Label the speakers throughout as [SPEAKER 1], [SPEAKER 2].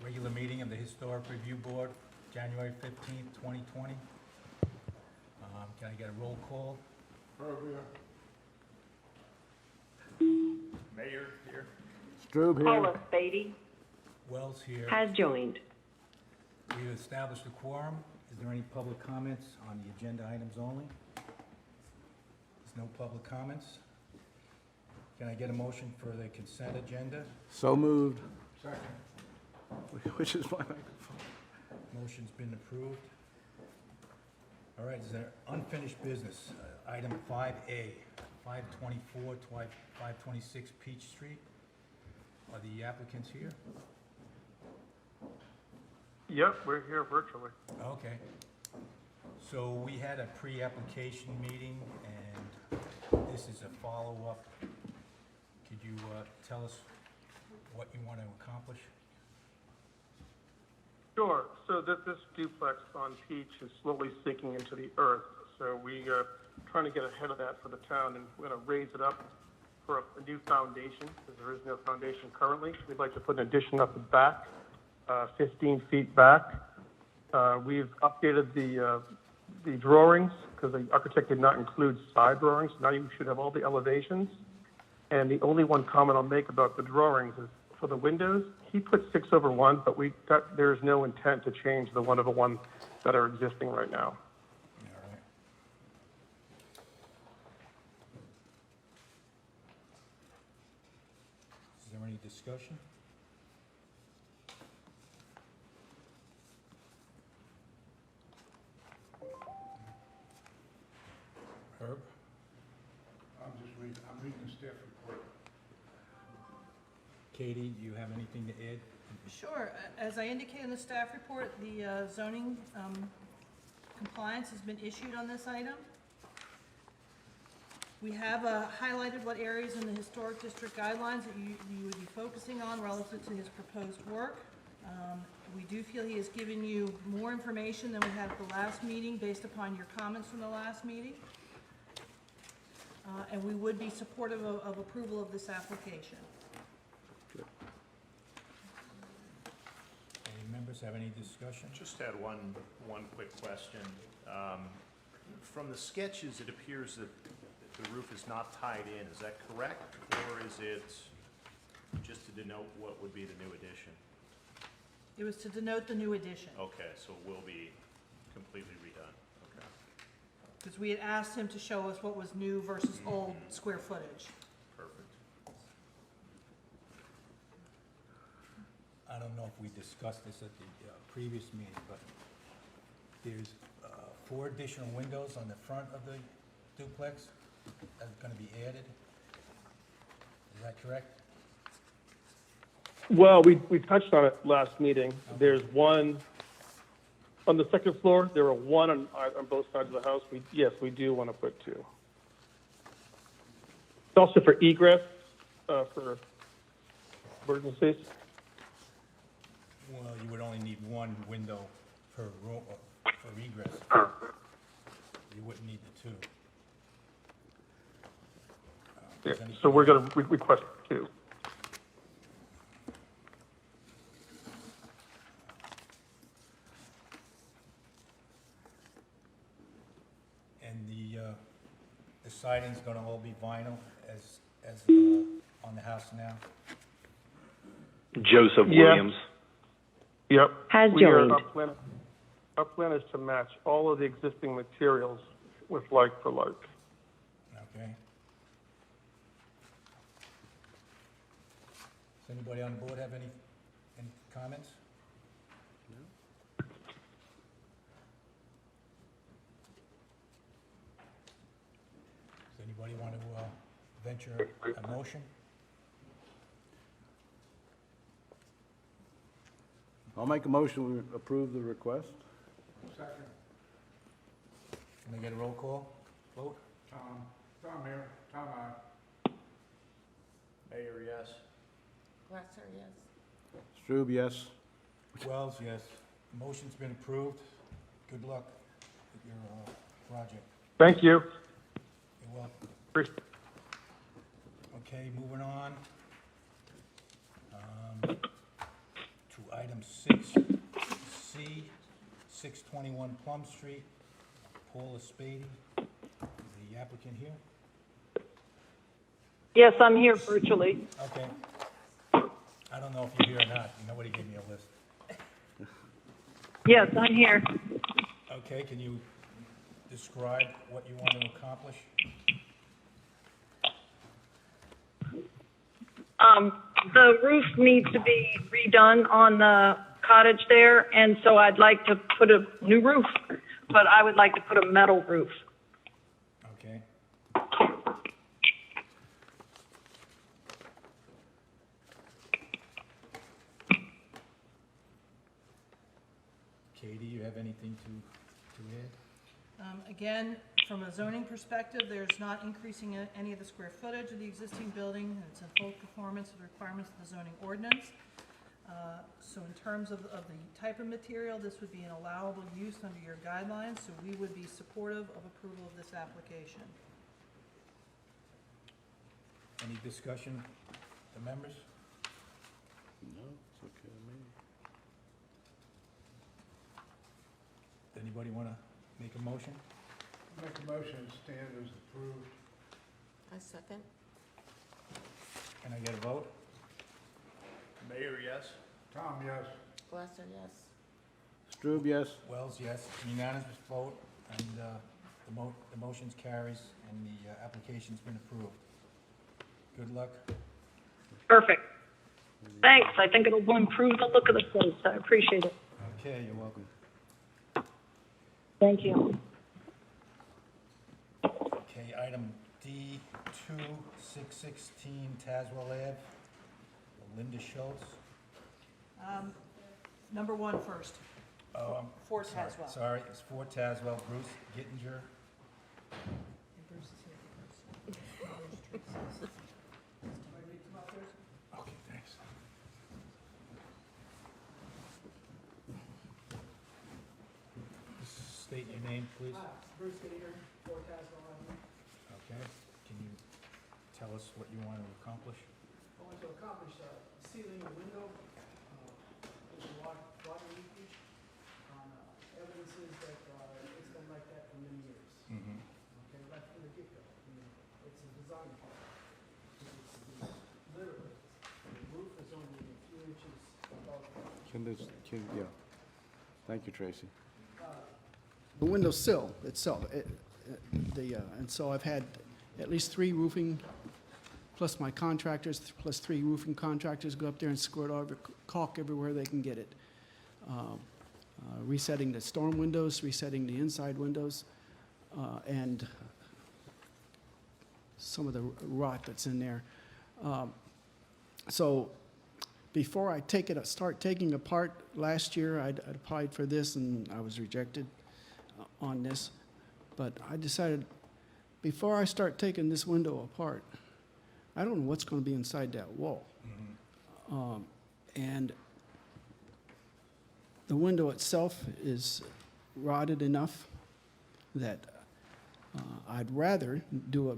[SPEAKER 1] regular meeting of the Historic Review Board, January 15th, 2020. Can I get a roll call?
[SPEAKER 2] Mayor here.
[SPEAKER 3] Strube here.
[SPEAKER 4] Paula Beatty
[SPEAKER 1] Wells here.
[SPEAKER 4] has joined.
[SPEAKER 1] We've established a quorum. Is there any public comments on the agenda items only? There's no public comments. Can I get a motion for the consent agenda?
[SPEAKER 3] So moved.
[SPEAKER 1] Second.
[SPEAKER 3] Which is my microphone.
[SPEAKER 1] Motion's been approved. All right, is there unfinished business? Item 5A, 524, 526 Peach Street. Are the applicants here?
[SPEAKER 5] Yep, we're here virtually.
[SPEAKER 1] Okay. So we had a pre-application meeting, and this is a follow-up. Could you tell us what you want to accomplish?
[SPEAKER 5] Sure. So this duplex on Peach is slowly sinking into the earth. So we are trying to get ahead of that for the town, and we're going to raise it up for a new foundation, because there is no foundation currently. We'd like to put an addition up the back, 15 feet back. We've updated the drawings, because the architect did not include side drawings. Now you should have all the elevations. And the only one comment I'll make about the drawings is for the windows, he put 6/1, but there's no intent to change the 1/1 that are existing right now.
[SPEAKER 1] All right. Is there any discussion? Herb?
[SPEAKER 6] I'm reading the staff report.
[SPEAKER 1] Katie, do you have anything to add?
[SPEAKER 7] Sure. As I indicated in the staff report, the zoning compliance has been issued on this item. We have highlighted what areas in the historic district guidelines that you would be focusing on relative to his proposed work. We do feel he has given you more information than we had at the last meeting based upon your comments from the last meeting. And we would be supportive of approval of this application.
[SPEAKER 1] Any members have any discussion?
[SPEAKER 2] Just had one quick question. From the sketches, it appears that the roof is not tied in. Is that correct? Or is it just to denote what would be the new addition?
[SPEAKER 7] It was to denote the new addition.
[SPEAKER 2] Okay, so it will be completely redone. Okay.
[SPEAKER 7] Because we had asked him to show us what was new versus old square footage.
[SPEAKER 2] Perfect.
[SPEAKER 1] I don't know if we discussed this at the previous meeting, but there's 4 additional windows on the front of the duplex that are going to be added. Is that correct?
[SPEAKER 5] Well, we touched on it last meeting. There's one on the second floor. There are one on both sides of the house. Yes, we do want to put 2. It's also for egress, for emergencies.
[SPEAKER 1] Well, you would only need 1 window per room for egress. You wouldn't need the 2.
[SPEAKER 5] Yeah, so we're going to request 2.
[SPEAKER 1] And the siding's going to all be vinyl as on the house now.
[SPEAKER 8] Joseph
[SPEAKER 5] Yeah.
[SPEAKER 8] Williams.
[SPEAKER 5] Yep.
[SPEAKER 4] Has
[SPEAKER 5] We are-
[SPEAKER 4] joined.
[SPEAKER 5] Our plan is to match all of the existing materials with like for like.
[SPEAKER 1] Okay. Does anybody on the board have any comments? Does anybody want to venture a motion?
[SPEAKER 3] I'll make a motion, we approve the request.
[SPEAKER 6] Second.
[SPEAKER 1] Can I get a roll call vote?
[SPEAKER 6] Tom here. Tom,
[SPEAKER 2] Mayor, yes.
[SPEAKER 7] Glasser, yes.
[SPEAKER 3] Strube, yes.
[SPEAKER 1] Wells, yes. Motion's been approved. Good luck with your project.
[SPEAKER 5] Thank you.
[SPEAKER 1] You're welcome.
[SPEAKER 5] Appreciate it.
[SPEAKER 1] Okay, moving on. item 6C, 621 Plum Street, Paul Espady, the applicant here?
[SPEAKER 4] Yes, I'm here virtually.
[SPEAKER 1] Okay. I don't know if you're here or not, nobody gave me a list.
[SPEAKER 4] Yes, I'm here.
[SPEAKER 1] Okay, can you describe what you want to accomplish?
[SPEAKER 4] The roof needs to be redone on the cottage there, and so I'd like to put a new roof, but I would like to put a metal roof.
[SPEAKER 1] Okay. Katie, you have anything to add?
[SPEAKER 7] Again, from a zoning perspective, there's not increasing any of the square footage of the existing building, and it's in full conformance with the requirements of the zoning ordinance. So in terms of the type of material, this would be an allowable use under your guidelines, so we would be supportive of approval of this application.
[SPEAKER 1] Any discussion, the members?
[SPEAKER 3] No, it's okay with me.
[SPEAKER 1] Anybody want to make a motion?
[SPEAKER 6] Make a motion, stand as approved.
[SPEAKER 8] I second.
[SPEAKER 1] Can I get a vote?
[SPEAKER 2] Mayor, yes?
[SPEAKER 6] Tom, yes.
[SPEAKER 8] Glasser, yes.
[SPEAKER 3] Strube, yes.
[SPEAKER 1] Wells, yes. Unanimous vote, and the motion's carries, and the application's been approved. Good luck.
[SPEAKER 4] Perfect. Thanks. I think it'll improve the look of the place. I appreciate it.
[SPEAKER 1] Okay, you're welcome.
[SPEAKER 4] Thank you.
[SPEAKER 1] Okay, item D2, 616 Tazewell Ave, Linda Schultz.
[SPEAKER 7] Number one first.
[SPEAKER 1] Oh,
[SPEAKER 7] For
[SPEAKER 1] sorry,
[SPEAKER 7] Tazewell.
[SPEAKER 1] Sorry, it's for Tazewell, Bruce Gittinger.
[SPEAKER 7] And Bruce is here. Bruce.
[SPEAKER 1] Okay, thanks. State your name, please.
[SPEAKER 9] Bruce Gator, 4 Tazewell Avenue.
[SPEAKER 1] Okay, can you tell us what you want to accomplish?
[SPEAKER 9] I want to accomplish sealing a window, with the water leakage. Evidences that it's been like that for many years.
[SPEAKER 1] Mm-hmm.
[SPEAKER 9] Okay, right from the get-go. I mean, it's a design problem. Literally, the roof is only a few inches above.
[SPEAKER 3] Yeah. Thank you, Tracy.
[SPEAKER 9] The window sill itself, and so I've had at least 3 roofing, plus my contractors, plus 3 roofing contractors go up there and squirt caulk everywhere they can get it. Resetting the storm windows, resetting the inside windows, and some of the rot that's in there. So before I start taking apart, last year I'd applied for this and I was rejected on this, but I decided before I start taking this window apart, I don't know what's going to be inside that wall. And the window itself is rotted enough that I'd rather do what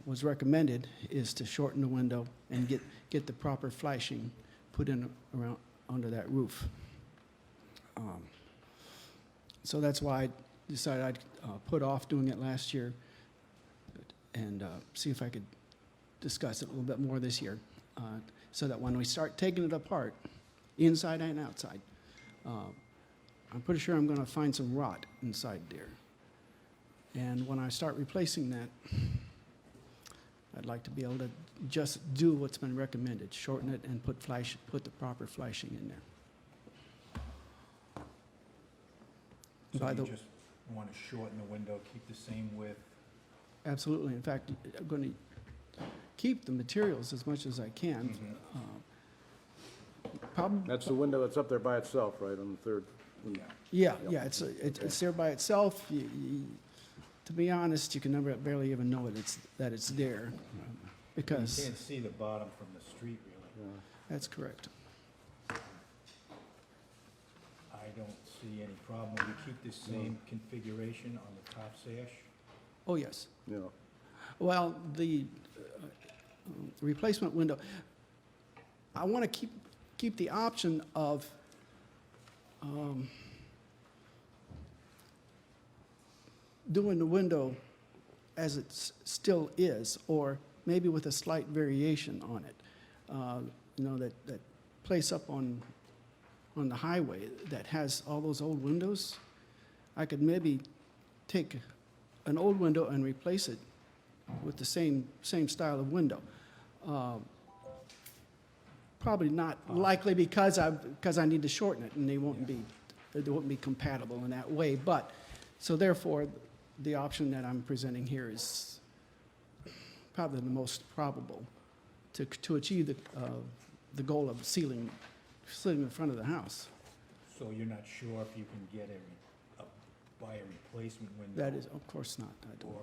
[SPEAKER 9] was recommended, is to shorten the window and get the proper flashing put in around under that roof. So that's why I decided I'd put off doing it last year and see if I could discuss it a little bit more this year, so that when we start taking it apart, inside and outside, I'm pretty sure I'm going to find some rot inside there. And when I start replacing that, I'd like to be able to just do what's been recommended, shorten it and put the proper flashing in there.
[SPEAKER 1] So
[SPEAKER 9] By
[SPEAKER 1] you
[SPEAKER 9] the-
[SPEAKER 1] just want to shorten the window, keep the same width?
[SPEAKER 9] Absolutely. In fact, I'm going to keep the materials as much as I can. Probably,
[SPEAKER 3] That's the window that's up there by itself, right, on the third window?
[SPEAKER 1] Yeah.
[SPEAKER 9] yeah, it's there by itself. To be honest, you can never barely even know that it's there,
[SPEAKER 1] You
[SPEAKER 9] because
[SPEAKER 1] can't see the bottom from the street, really.
[SPEAKER 9] that's correct.
[SPEAKER 1] I don't see any problem. Will you keep the same configuration on the top sash?
[SPEAKER 9] Oh, yes.
[SPEAKER 3] Yeah.
[SPEAKER 9] Well, the replacement window, I want to keep keep the option of doing the window as it still is, or maybe with a slight variation on it. You know, that place up on the highway that has all those old windows, I could maybe take an old window and replace it with the same style of window. Probably not likely because I need to shorten it, and they won't be compatible in that way. But so therefore, the option that I'm presenting here is probably the most probable to achieve the goal of sealing the front of the house.
[SPEAKER 1] So you're not sure if you can get buy a replacement window?
[SPEAKER 9] That is, of course not. I don't.
[SPEAKER 1] Or,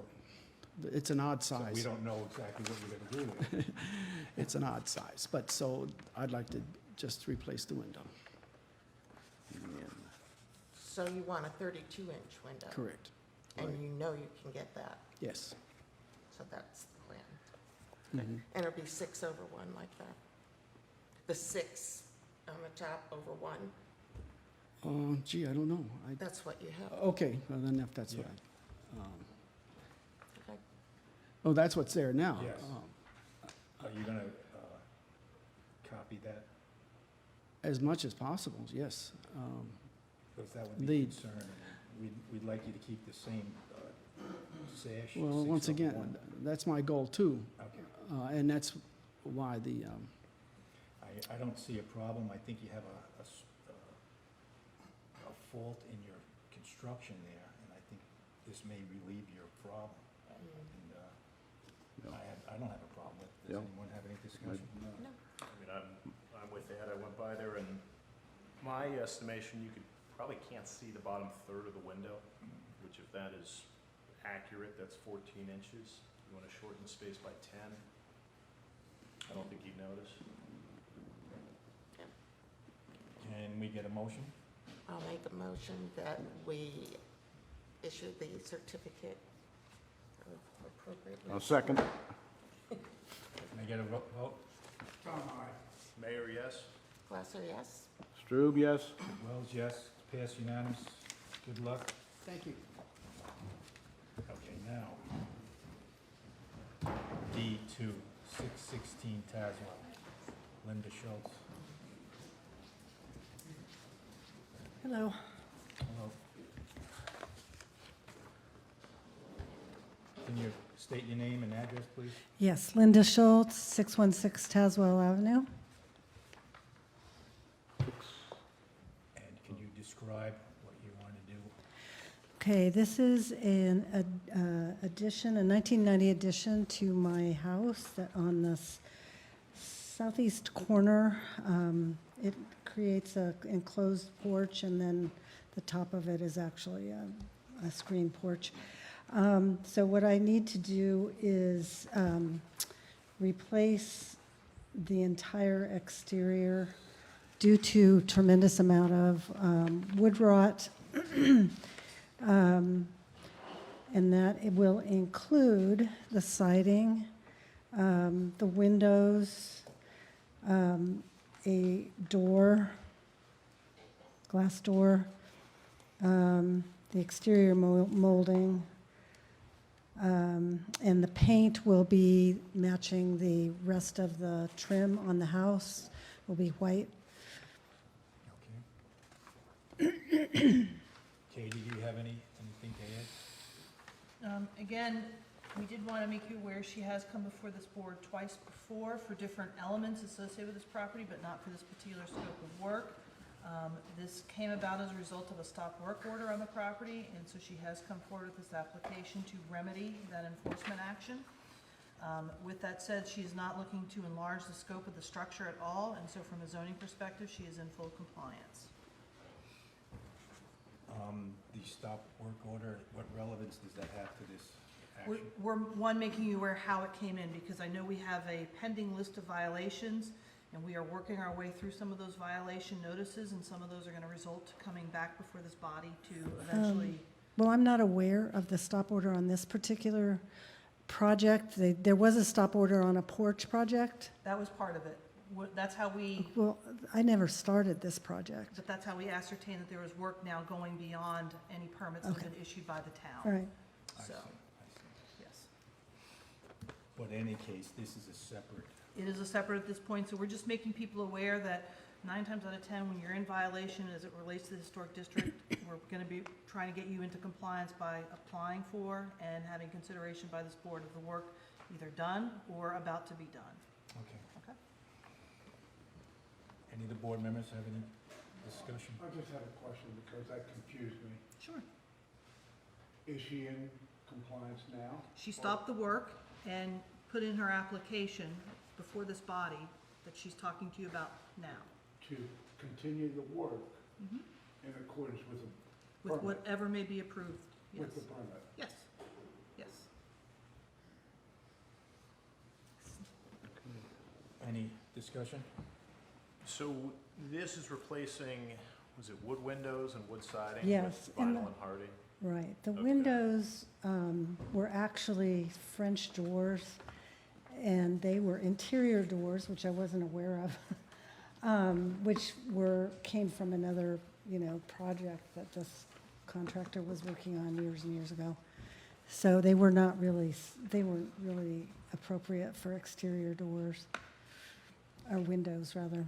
[SPEAKER 9] It's an odd
[SPEAKER 1] so we
[SPEAKER 9] size.
[SPEAKER 1] don't know exactly what you're gonna do with it.
[SPEAKER 9] It's an odd size, but so I'd like to just replace the window.
[SPEAKER 8] So you want a 32-inch window?
[SPEAKER 9] Correct.
[SPEAKER 8] And you know you can get that,
[SPEAKER 9] Yes.
[SPEAKER 8] so that's the plan.
[SPEAKER 9] Mhm.
[SPEAKER 8] And it'll be 6 over 1 like that? The 6 on the top over 1,
[SPEAKER 9] Gee, I don't know.
[SPEAKER 8] that's what you have,
[SPEAKER 9] Okay, well then if that's
[SPEAKER 1] Yeah.
[SPEAKER 9] right.
[SPEAKER 8] okay?
[SPEAKER 9] Oh, that's what's there now?
[SPEAKER 1] Yes. Are you gonna copy that?
[SPEAKER 9] As much as possible, yes.
[SPEAKER 1] Because that would be
[SPEAKER 9] The-
[SPEAKER 1] a concern. We'd like you to keep the same sash.
[SPEAKER 9] Well,
[SPEAKER 1] 6
[SPEAKER 9] once
[SPEAKER 1] over
[SPEAKER 9] again,
[SPEAKER 1] 1.
[SPEAKER 9] that's my goal too,
[SPEAKER 1] Okay.
[SPEAKER 9] and that's why the,
[SPEAKER 1] I don't see a problem. I think you have a fault in your construction there, and I think this may relieve your problem. And I don't have a problem with it. Does
[SPEAKER 3] Yeah.
[SPEAKER 1] anyone have any discussion?
[SPEAKER 8] No.
[SPEAKER 2] I mean, I'm with Ed, I went by there, and my estimation, you probably can't see the bottom third of the window, which if that is accurate, that's 14 inches. You want to shorten the space by 10, I don't think you'd notice.
[SPEAKER 1] Can we get a motion?
[SPEAKER 8] I'll make a motion that we issue the certificate of appropriateness.
[SPEAKER 3] I'll second.
[SPEAKER 1] Can I get a vote?
[SPEAKER 6] Tom, aye.
[SPEAKER 2] Mayor, yes?
[SPEAKER 8] Glasser, yes?
[SPEAKER 3] Strube, yes?
[SPEAKER 1] Wells, yes. Pass unanimous. Good luck.
[SPEAKER 9] thank you.
[SPEAKER 1] Okay, now. D2, 616 Tazewell. Linda Schultz.
[SPEAKER 10] Hello.
[SPEAKER 1] Hello. Can you state your name and address, please?
[SPEAKER 10] Yes, Linda Schultz, 616 Tazewell Avenue.
[SPEAKER 1] And can you describe what you want to do?
[SPEAKER 10] Okay, this is an addition, a 1990 addition to my house that on the southeast corner. It creates a enclosed porch, and then the top of it is actually a screen porch. So what I need to do is replace the entire exterior due to tremendous amount of wood rot. And that it will include the siding, the windows, a door, glass door, the exterior molding, and the paint will be matching the rest of the trim on the house, will be white.
[SPEAKER 1] Okay. Katie, do you have anything to add?
[SPEAKER 7] Again, we did want to make you aware, she has come before this board twice before for different elements associated with this property, but not for this particular scope of work. This came about as a result of a stop work order on the property, and so she has come forward with this application to remedy that enforcement action. With that said, she is not looking to enlarge the scope of the structure at all, and so from a zoning perspective, she is in full compliance.
[SPEAKER 1] The stop work order, what relevance does that have to this action?
[SPEAKER 7] We're, one, making you aware how it came in, because I know we have a pending list of violations, and we are working our way through some of those violation notices, and some of those are gonna result coming back before this body to eventually.
[SPEAKER 10] Well, I'm not aware of the stop order on this particular project. There was a stop order on a porch project.
[SPEAKER 7] That was part of it. That's how we,
[SPEAKER 10] Well, I never started this project.
[SPEAKER 7] but that's how we ascertained that there was work now going beyond any permits that have
[SPEAKER 10] Okay.
[SPEAKER 7] been issued by the town.
[SPEAKER 10] All right,
[SPEAKER 1] I see,
[SPEAKER 7] So,
[SPEAKER 1] I see.
[SPEAKER 7] yes.
[SPEAKER 1] But in any case, this is a separate,
[SPEAKER 7] It is a separate at this point, so we're just making people aware that 9 times out of 10, when you're in violation as it relates to the historic district, we're gonna be trying to get you into compliance by applying for and having consideration by this board of the work either done or about to be done.
[SPEAKER 1] okay.
[SPEAKER 7] Okay.
[SPEAKER 1] Any of the board members have any discussion?
[SPEAKER 6] I just had a question because that confused me.
[SPEAKER 7] Sure.
[SPEAKER 6] Is she in compliance now?
[SPEAKER 7] She stopped the work and put in her application before this body that she's talking to you about now,
[SPEAKER 6] To continue the work
[SPEAKER 7] Mhm.
[SPEAKER 6] in accordance with the
[SPEAKER 7] with
[SPEAKER 6] permit?
[SPEAKER 7] whatever may be approved. Yes,
[SPEAKER 6] With the permit?
[SPEAKER 7] yes, yes.
[SPEAKER 1] Any discussion?
[SPEAKER 2] So this is replacing, was it wood windows and wood siding?
[SPEAKER 10] Yes,
[SPEAKER 2] With
[SPEAKER 10] and
[SPEAKER 2] vinyl
[SPEAKER 10] the-
[SPEAKER 2] and hardy?
[SPEAKER 10] right. The
[SPEAKER 2] Okay.
[SPEAKER 10] windows were actually French doors, and they were interior doors, which I wasn't aware of, which came from another, project that this contractor was working on years and years ago. So they were not really, they weren't really appropriate for exterior doors, or windows, rather.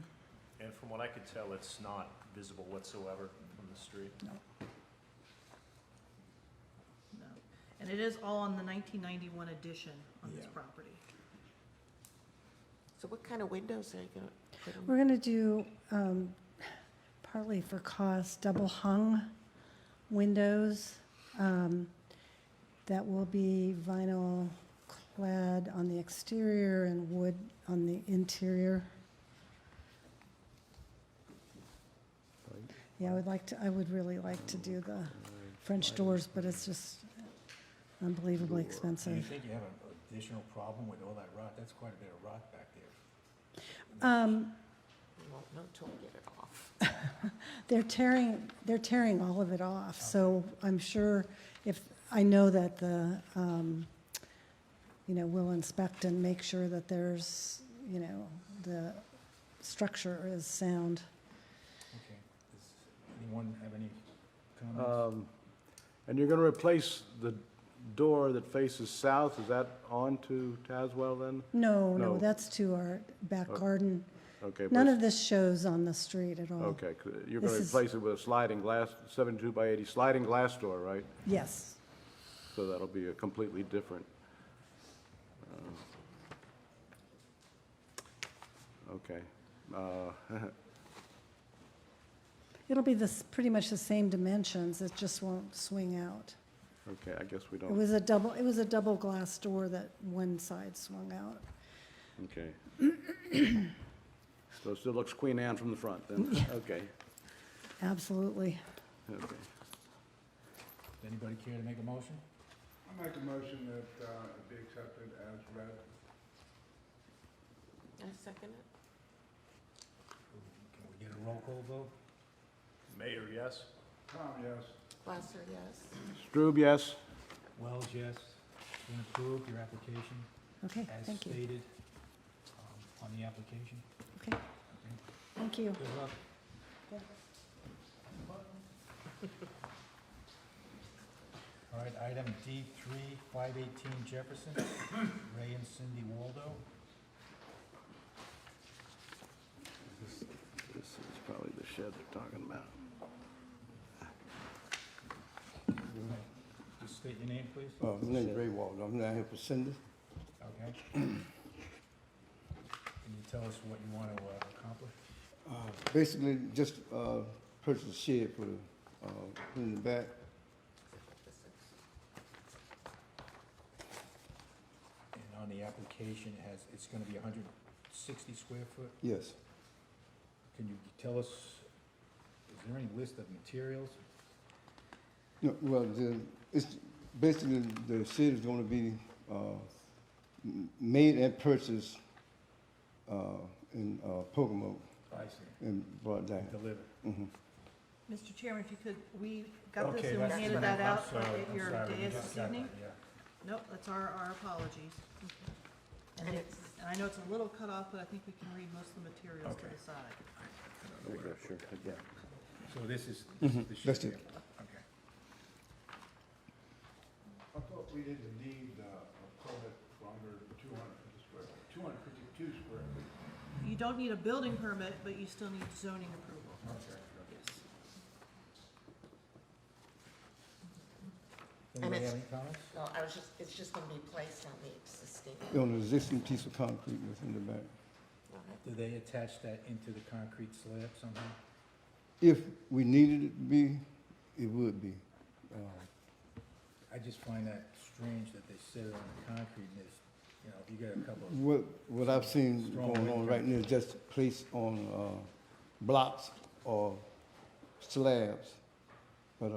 [SPEAKER 2] And from what I could tell, it's not visible whatsoever from the street.
[SPEAKER 7] No. And it is all on the 1991 edition on this
[SPEAKER 1] Yeah.
[SPEAKER 7] property.
[SPEAKER 8] So what kind of windows are you gonna put in?
[SPEAKER 10] We're gonna do, partly for cost, double hung windows, that will be vinyl clad on the exterior and wood on the interior. Yeah, I would really like to do the French doors, but it's just unbelievably
[SPEAKER 1] Do you
[SPEAKER 10] expensive.
[SPEAKER 1] think you have an additional problem with all that rot? That's quite a bit of rot back there.
[SPEAKER 8] You won't know till we get it off.
[SPEAKER 10] They're tearing all of it off, so I'm sure I know that we'll inspect and make sure that there's, the structure is sound.
[SPEAKER 1] Okay. Does anyone have any comments?
[SPEAKER 3] And you're gonna replace the door that faces south, is that onto Tazewell then?
[SPEAKER 10] No,
[SPEAKER 3] No.
[SPEAKER 10] that's to our back
[SPEAKER 3] Oh,
[SPEAKER 10] garden.
[SPEAKER 3] Okay. but-
[SPEAKER 10] None of this shows on the street at all.
[SPEAKER 3] Okay, you're
[SPEAKER 10] This
[SPEAKER 3] gonna
[SPEAKER 10] is-
[SPEAKER 3] replace it with a sliding glass, 72 by 80 sliding glass door, right?
[SPEAKER 10] Yes.
[SPEAKER 3] So that'll be a completely different. Okay.
[SPEAKER 10] It'll be pretty much the same dimensions, it just won't swing out.
[SPEAKER 3] Okay, I guess we
[SPEAKER 10] It
[SPEAKER 3] don't,
[SPEAKER 10] was a double glass door that one side swung out.
[SPEAKER 3] okay. So it still looks Queen Anne from the front then? Okay,
[SPEAKER 10] Absolutely.
[SPEAKER 3] okay.
[SPEAKER 1] Does anybody care to make a motion?
[SPEAKER 6] I make a motion that it be accepted as read.
[SPEAKER 8] I second it.
[SPEAKER 1] Can we get a roll call vote?
[SPEAKER 2] Mayor, yes?
[SPEAKER 6] Tom, yes.
[SPEAKER 8] Glasser, yes.
[SPEAKER 3] Strube, yes?
[SPEAKER 1] Wells, yes. Been approved, your application
[SPEAKER 10] Okay,
[SPEAKER 1] as
[SPEAKER 10] thank you.
[SPEAKER 1] stated on the application.
[SPEAKER 10] Okay, thank you.
[SPEAKER 1] Good luck. All right, item D3, 518 Jefferson, Ray and Cindy Waldo.
[SPEAKER 3] This is probably the shed they're talking about.
[SPEAKER 1] Just state your name, please.
[SPEAKER 11] My name's Ray Walden. I'm down here for Cindy.
[SPEAKER 1] Okay. Can you tell us what you want to accomplish?
[SPEAKER 11] Basically, just purchase a shed for the, put in the back.
[SPEAKER 1] And on the application, it's going to be 160 square foot.
[SPEAKER 11] Yes.
[SPEAKER 1] Can you tell us, is there any list of materials?
[SPEAKER 11] No, well, it's basically the shed is going to be made and purchased in Pocomo
[SPEAKER 1] I see.
[SPEAKER 11] and brought down.
[SPEAKER 1] Delivered.
[SPEAKER 7] Mr. Chairman, if you could, we got this
[SPEAKER 1] Okay,
[SPEAKER 7] and we
[SPEAKER 1] that's
[SPEAKER 7] handed
[SPEAKER 1] what
[SPEAKER 7] that
[SPEAKER 1] I'm
[SPEAKER 7] out
[SPEAKER 1] sorry,
[SPEAKER 7] at
[SPEAKER 1] I'm
[SPEAKER 7] your
[SPEAKER 1] sorry, we
[SPEAKER 7] dais
[SPEAKER 1] just
[SPEAKER 7] this
[SPEAKER 1] got
[SPEAKER 7] evening.
[SPEAKER 1] that, yeah.
[SPEAKER 7] Nope, that's our apologies.
[SPEAKER 8] And
[SPEAKER 7] And
[SPEAKER 8] it's
[SPEAKER 7] And I know it's a little cut off, but I think we can read most of the materials to
[SPEAKER 1] Okay.
[SPEAKER 7] the side.
[SPEAKER 1] So this is the sheet
[SPEAKER 11] That's it.
[SPEAKER 1] here. Okay.
[SPEAKER 6] I thought we didn't need a permit for under 250 square, 252 square feet.
[SPEAKER 7] You don't need a building permit, but you still need zoning approval.
[SPEAKER 6] Okay.
[SPEAKER 7] Yes.
[SPEAKER 1] Anybody
[SPEAKER 8] it's-
[SPEAKER 1] have any comments?
[SPEAKER 8] No, it's just gonna be placed on the existing.
[SPEAKER 11] On an existing piece of concrete within the back.
[SPEAKER 1] Do they attach that into the concrete slab somehow?
[SPEAKER 11] If we needed it to be, it would be.
[SPEAKER 1] I just find that strange that they sit it on the concrete and it's, you know, if you get a couple of,
[SPEAKER 11] What I've seen
[SPEAKER 1] Strong
[SPEAKER 11] going on
[SPEAKER 1] wind
[SPEAKER 11] right now is just placed on blocks or slabs. But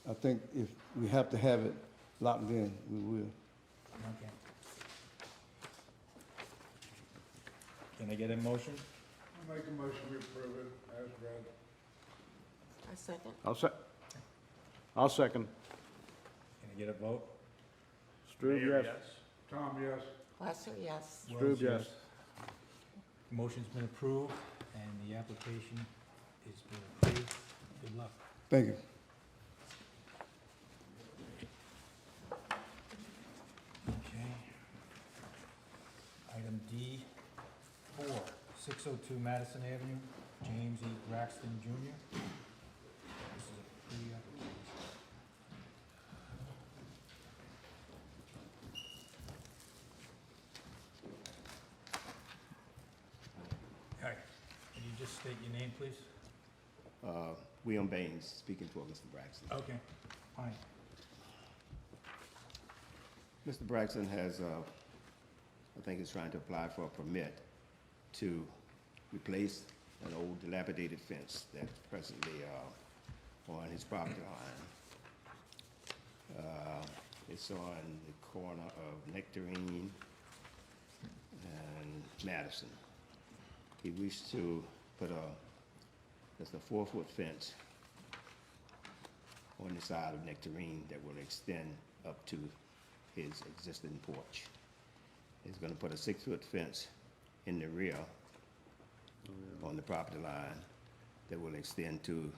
[SPEAKER 11] I think if we have to have it locked in, we will.
[SPEAKER 1] okay. Can I get a motion?
[SPEAKER 6] I make a motion we approve it as read.
[SPEAKER 8] I second.
[SPEAKER 3] I'll second.
[SPEAKER 1] Can I get a vote?
[SPEAKER 3] Strube,
[SPEAKER 2] Mayor,
[SPEAKER 3] yes.
[SPEAKER 6] Tom, yes.
[SPEAKER 8] Lasser, yes.
[SPEAKER 1] Wells,
[SPEAKER 3] Strube, yes.
[SPEAKER 1] Motion's been approved and the application is been approved. Good luck.
[SPEAKER 11] Thank you.
[SPEAKER 1] Okay. Item D4, 602 Madison Avenue, James E. Braxton Jr. This is a pre-application. All right, can you just state your name, please?
[SPEAKER 12] William Baines, speaking for Mr. Braxton.
[SPEAKER 1] Okay, fine.
[SPEAKER 12] Mr. Braxton has, I think is trying to apply for a permit to replace an old dilapidated fence that's presently on his property line. It's on the corner of Nectarine and Madison. He wished to put just a 4-foot fence on the side of Nectarine that will extend up to his existing porch. He's gonna put a 6-foot fence in the rear on the property line that will extend to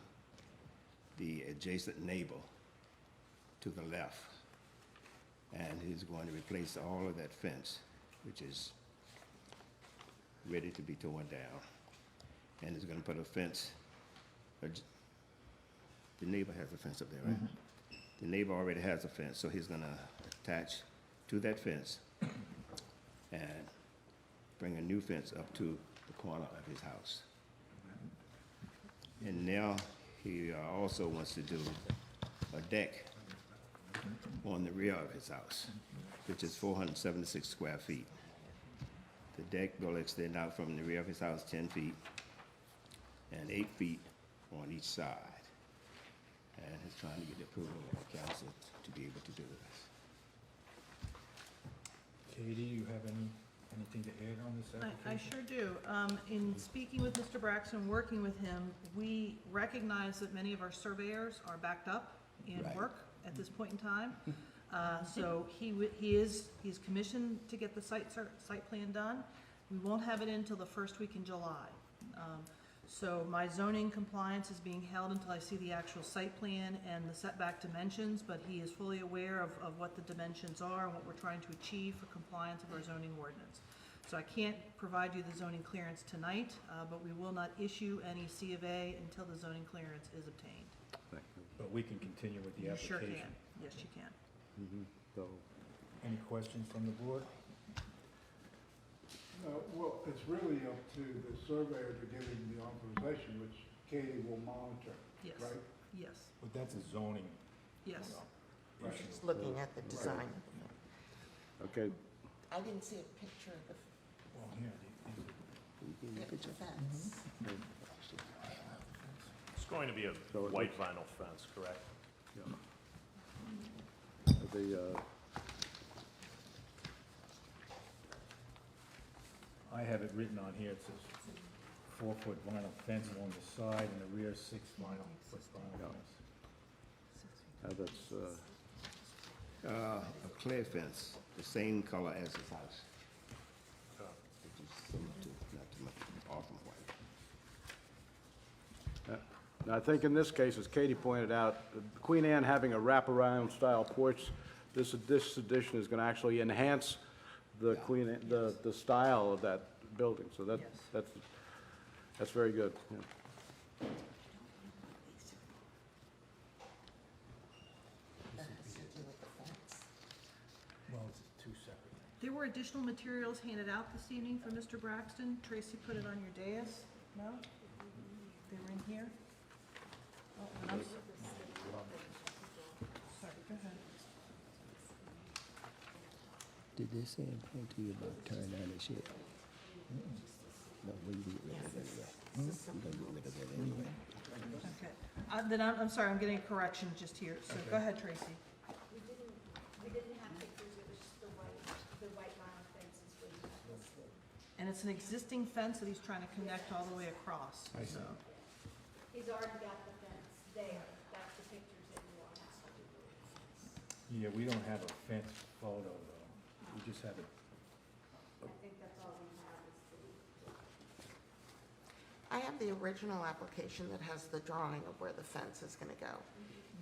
[SPEAKER 12] the adjacent neighbor to the left. And he's going to replace all of that fence, which is ready to be torn down. And he's gonna put a fence, the neighbor has a fence up there, right? The neighbor already has a fence, so he's gonna attach to that fence and bring a new fence up to the corner of his house. And now he also wants to do a deck on the rear of his house, which is 476 square feet. The deck will extend out from the rear of his house 10 feet and 8 feet on each side. And he's trying to get the approval of the council to be able to do this.
[SPEAKER 1] Katie, you have anything to add on this application?
[SPEAKER 7] I sure do. In speaking with Mr. Braxton, working with him, we recognize that many of our surveyors are backed up in
[SPEAKER 12] Right.
[SPEAKER 7] work at this point in time. So he's commissioned to get the site plan done. We won't have it in until the first week in July. So my zoning compliance is being held until I see the actual site plan and the setback dimensions, but he is fully aware of what the dimensions are and what we're trying to achieve for compliance of our zoning ordinance. So I can't provide you the zoning clearance tonight, but we will not issue any C of A until the zoning clearance is obtained.
[SPEAKER 1] But we can continue with the
[SPEAKER 7] You
[SPEAKER 1] application.
[SPEAKER 7] sure can. Yes, you can.
[SPEAKER 3] So,
[SPEAKER 1] Any questions from the board?
[SPEAKER 6] Well, it's really up to the surveyor to give him the authorization, which Katie will monitor,
[SPEAKER 7] Yes.
[SPEAKER 6] right?
[SPEAKER 7] Yes,
[SPEAKER 1] But that's a zoning.
[SPEAKER 7] yes.
[SPEAKER 1] issue.
[SPEAKER 8] Just looking at the design.
[SPEAKER 3] okay,
[SPEAKER 8] I didn't see a picture of
[SPEAKER 1] Well, here,
[SPEAKER 8] the fence.
[SPEAKER 2] It's going to be a
[SPEAKER 3] So it
[SPEAKER 2] white vinyl fence, correct?
[SPEAKER 3] the,
[SPEAKER 1] I have it written on here, it says 4-foot vinyl fence along the side and the rear 6 vinyl
[SPEAKER 3] Yeah.
[SPEAKER 1] fence.
[SPEAKER 3] that's,
[SPEAKER 12] A clear fence, the same color as his house.
[SPEAKER 3] And I think in this case, as Katie pointed out, Queen Anne having a wraparound style porch, this addition is going to actually enhance the the style of that building. So
[SPEAKER 7] Yes.
[SPEAKER 3] that's very good. Yeah.
[SPEAKER 1] Well, it's two separate things.
[SPEAKER 7] There were additional materials handed out this evening from Mr. Braxton. Tracy put it on your dais. No? They were in here? Oh, and I'm sorry, go ahead.
[SPEAKER 12] Did they say anything to you about tearing down the shed? No, we can get rid of it anyway. We're gonna get rid of it anyway.
[SPEAKER 7] Okay. Then I'm sorry, I'm getting a correction just here. So go ahead, Tracy.
[SPEAKER 13] We didn't have pictures, it was just the white vinyl fences we had listed.
[SPEAKER 7] And it's an existing fence that he's trying to connect all the way across.
[SPEAKER 1] I see.
[SPEAKER 7] So,
[SPEAKER 13] He's already got the fence there, that's the pictures that you all have.
[SPEAKER 1] Yeah, we don't have a fence photo, though. We just have it.
[SPEAKER 13] I think that's all we have is the.
[SPEAKER 8] I have the original application that has the drawing of where the fence is gonna go.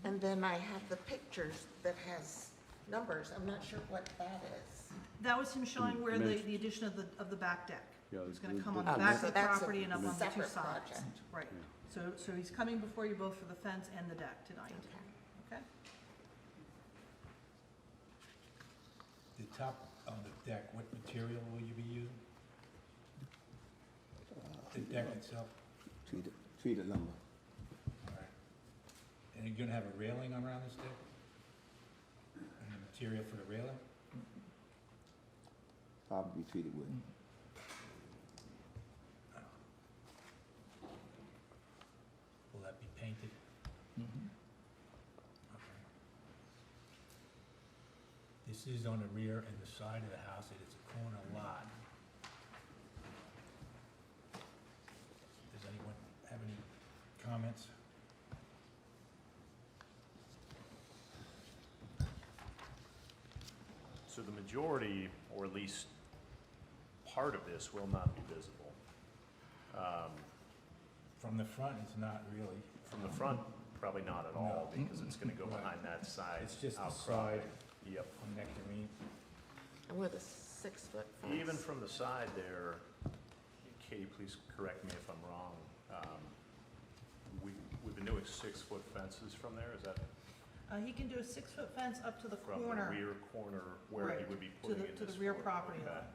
[SPEAKER 8] And then I have the pictures that has numbers. I'm not sure what that is.
[SPEAKER 7] that was him showing where the
[SPEAKER 3] Dimensions.
[SPEAKER 7] addition of the back deck.
[SPEAKER 3] Yeah,
[SPEAKER 7] It's gonna
[SPEAKER 3] the-
[SPEAKER 7] come on
[SPEAKER 3] the-
[SPEAKER 7] the
[SPEAKER 8] Oh,
[SPEAKER 7] back
[SPEAKER 8] so
[SPEAKER 7] of the
[SPEAKER 8] that's a
[SPEAKER 7] property and up on the two
[SPEAKER 8] separate
[SPEAKER 7] sides.
[SPEAKER 8] project.
[SPEAKER 7] Right. So he's coming before you both for the fence and the deck tonight.
[SPEAKER 8] Okay.
[SPEAKER 7] Okay?
[SPEAKER 1] The top of the deck, what material will you be using? The deck itself?
[SPEAKER 12] Treated lumber.
[SPEAKER 1] All right. And you're gonna have a railing around this deck? And the material for the railing?
[SPEAKER 12] Probably treated wood.
[SPEAKER 1] Will that be painted? Okay. This is on the rear and the side of the house, it is a corner lot. Does anyone have any comments?
[SPEAKER 2] So the majority, or at least part of this, will not be visible.
[SPEAKER 1] From the front, it's not really.
[SPEAKER 2] From the front, probably not at all,
[SPEAKER 1] No.
[SPEAKER 2] because it's gonna go
[SPEAKER 1] Right.
[SPEAKER 2] behind that side
[SPEAKER 1] It's just the
[SPEAKER 2] outcropping.
[SPEAKER 1] side.
[SPEAKER 2] Yep.
[SPEAKER 1] On Nectarine.
[SPEAKER 8] And with a 6-foot fence.
[SPEAKER 2] Even from the side there, Katie, please correct me if I'm wrong, we've been doing 6-foot fences from there, is that
[SPEAKER 7] He can do a 6-foot fence up to the
[SPEAKER 2] from the
[SPEAKER 7] corner.
[SPEAKER 2] rear corner where he
[SPEAKER 7] Right,
[SPEAKER 2] would be
[SPEAKER 7] to
[SPEAKER 2] putting
[SPEAKER 7] the-
[SPEAKER 2] in
[SPEAKER 7] to the
[SPEAKER 2] this
[SPEAKER 7] rear
[SPEAKER 2] 4
[SPEAKER 7] property
[SPEAKER 2] okay.
[SPEAKER 7] line.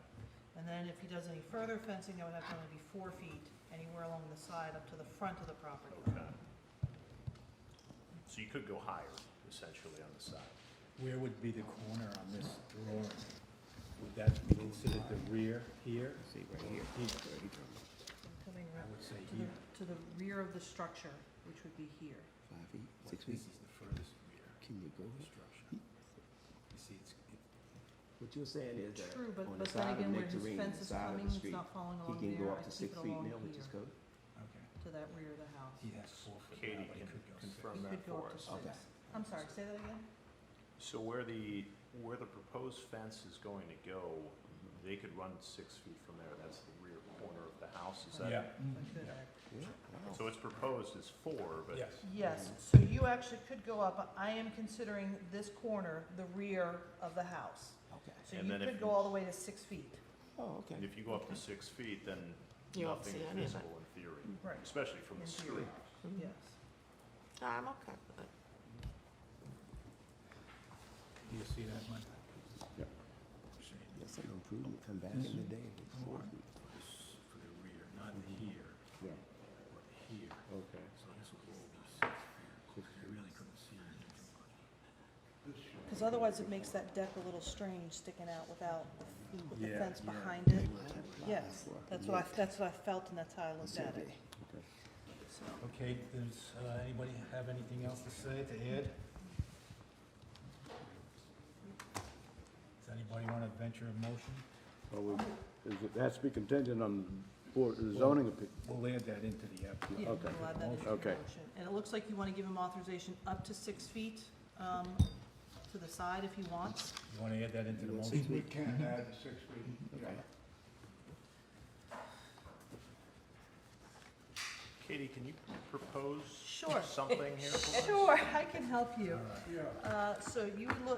[SPEAKER 7] And then if he does any further fencing, that would have to only be 4 feet anywhere along the side up to the front of the property line.
[SPEAKER 2] Okay. So you could go higher, essentially, on the side.
[SPEAKER 1] Where would be the corner on this drawing? Would that be considered the rear here?
[SPEAKER 12] See, right here.
[SPEAKER 1] Here.
[SPEAKER 7] Coming
[SPEAKER 1] I
[SPEAKER 7] right
[SPEAKER 1] would say
[SPEAKER 7] to
[SPEAKER 1] here.
[SPEAKER 7] to the rear of the structure, which would be here.
[SPEAKER 12] 5 feet,
[SPEAKER 1] Like
[SPEAKER 12] 6
[SPEAKER 1] this
[SPEAKER 12] feet.
[SPEAKER 1] is the furthest rear
[SPEAKER 12] Can you go here?
[SPEAKER 1] structure. You see, it's,
[SPEAKER 12] What you're saying is that
[SPEAKER 7] True, but
[SPEAKER 12] on the
[SPEAKER 7] then
[SPEAKER 12] side of
[SPEAKER 7] again, where his
[SPEAKER 12] Nectarine,
[SPEAKER 7] fence
[SPEAKER 12] the
[SPEAKER 7] is
[SPEAKER 12] side of
[SPEAKER 7] coming,
[SPEAKER 12] the
[SPEAKER 7] it's
[SPEAKER 12] street,
[SPEAKER 7] not falling
[SPEAKER 12] he
[SPEAKER 7] along
[SPEAKER 12] can go
[SPEAKER 7] there.
[SPEAKER 12] up
[SPEAKER 7] I
[SPEAKER 12] to
[SPEAKER 7] keep
[SPEAKER 12] 6
[SPEAKER 7] it
[SPEAKER 12] feet
[SPEAKER 7] along
[SPEAKER 12] now, which is
[SPEAKER 7] here,
[SPEAKER 12] code?
[SPEAKER 1] okay.
[SPEAKER 7] to that rear of the house.
[SPEAKER 1] He has 4 foot now,
[SPEAKER 2] Katie
[SPEAKER 1] but he
[SPEAKER 2] can
[SPEAKER 1] could go 6.
[SPEAKER 2] confirm
[SPEAKER 7] He
[SPEAKER 2] that
[SPEAKER 7] could go
[SPEAKER 2] for
[SPEAKER 7] up to
[SPEAKER 2] us.
[SPEAKER 7] 6.
[SPEAKER 12] Okay.
[SPEAKER 7] I'm sorry, say that again?
[SPEAKER 2] So where the proposed fence is going to go, they could run 6 feet from there, that's the rear corner of the house, is that?
[SPEAKER 1] Yeah.
[SPEAKER 7] I could,
[SPEAKER 12] Yeah, wow.
[SPEAKER 2] So it's proposed as 4, but.
[SPEAKER 1] Yes.
[SPEAKER 7] Yes, so you actually could go up, I am considering this corner the rear of the house.
[SPEAKER 12] Okay.
[SPEAKER 7] So
[SPEAKER 2] And
[SPEAKER 7] you
[SPEAKER 2] then if
[SPEAKER 7] could go
[SPEAKER 2] you-
[SPEAKER 7] all the way to 6 feet.
[SPEAKER 12] Oh, okay.
[SPEAKER 2] And if you go up to 6 feet, then
[SPEAKER 8] You won't
[SPEAKER 2] nothing
[SPEAKER 8] see
[SPEAKER 2] is
[SPEAKER 8] any of it.
[SPEAKER 2] visible in theory,
[SPEAKER 7] Right.
[SPEAKER 2] especially from the
[SPEAKER 7] In
[SPEAKER 2] street.
[SPEAKER 7] theory.
[SPEAKER 8] Mhm.
[SPEAKER 7] Yes.
[SPEAKER 8] I'm okay with it.
[SPEAKER 1] Do you see that one?
[SPEAKER 12] That's an improvement from back in the day. It was 4 feet.
[SPEAKER 1] For the rear, not here,
[SPEAKER 12] Yeah,
[SPEAKER 1] but here.
[SPEAKER 3] Okay.
[SPEAKER 1] So this will all be 6 feet. You really couldn't see anything.
[SPEAKER 7] Because otherwise it makes that deck a little strange sticking out without with the
[SPEAKER 1] Yeah,
[SPEAKER 7] fence
[SPEAKER 1] yeah.
[SPEAKER 7] behind it.
[SPEAKER 12] Apply
[SPEAKER 7] Yes,
[SPEAKER 12] for a
[SPEAKER 7] that's
[SPEAKER 12] permit.
[SPEAKER 7] what I felt and that's how I looked at it.
[SPEAKER 12] Survey. Okay.
[SPEAKER 7] So,
[SPEAKER 1] Okay, does anybody have anything else to say, to add? Does anybody want to venture a motion?
[SPEAKER 3] Well, it has to be contingent on board, the zoning opinion.
[SPEAKER 1] We'll add that into the application.
[SPEAKER 7] yeah,
[SPEAKER 3] Okay.
[SPEAKER 7] we'll add that into the
[SPEAKER 3] Okay.
[SPEAKER 7] motion. And it looks like you want to give him authorization up to 6 feet to the side if he wants.
[SPEAKER 1] You want to add that into the
[SPEAKER 12] You want
[SPEAKER 1] motion?
[SPEAKER 12] 6
[SPEAKER 6] We
[SPEAKER 12] feet?
[SPEAKER 6] can add the 6 feet, yeah.
[SPEAKER 2] Katie, can you propose
[SPEAKER 7] Sure.
[SPEAKER 2] something here for us?
[SPEAKER 7] Sure, I can help you. So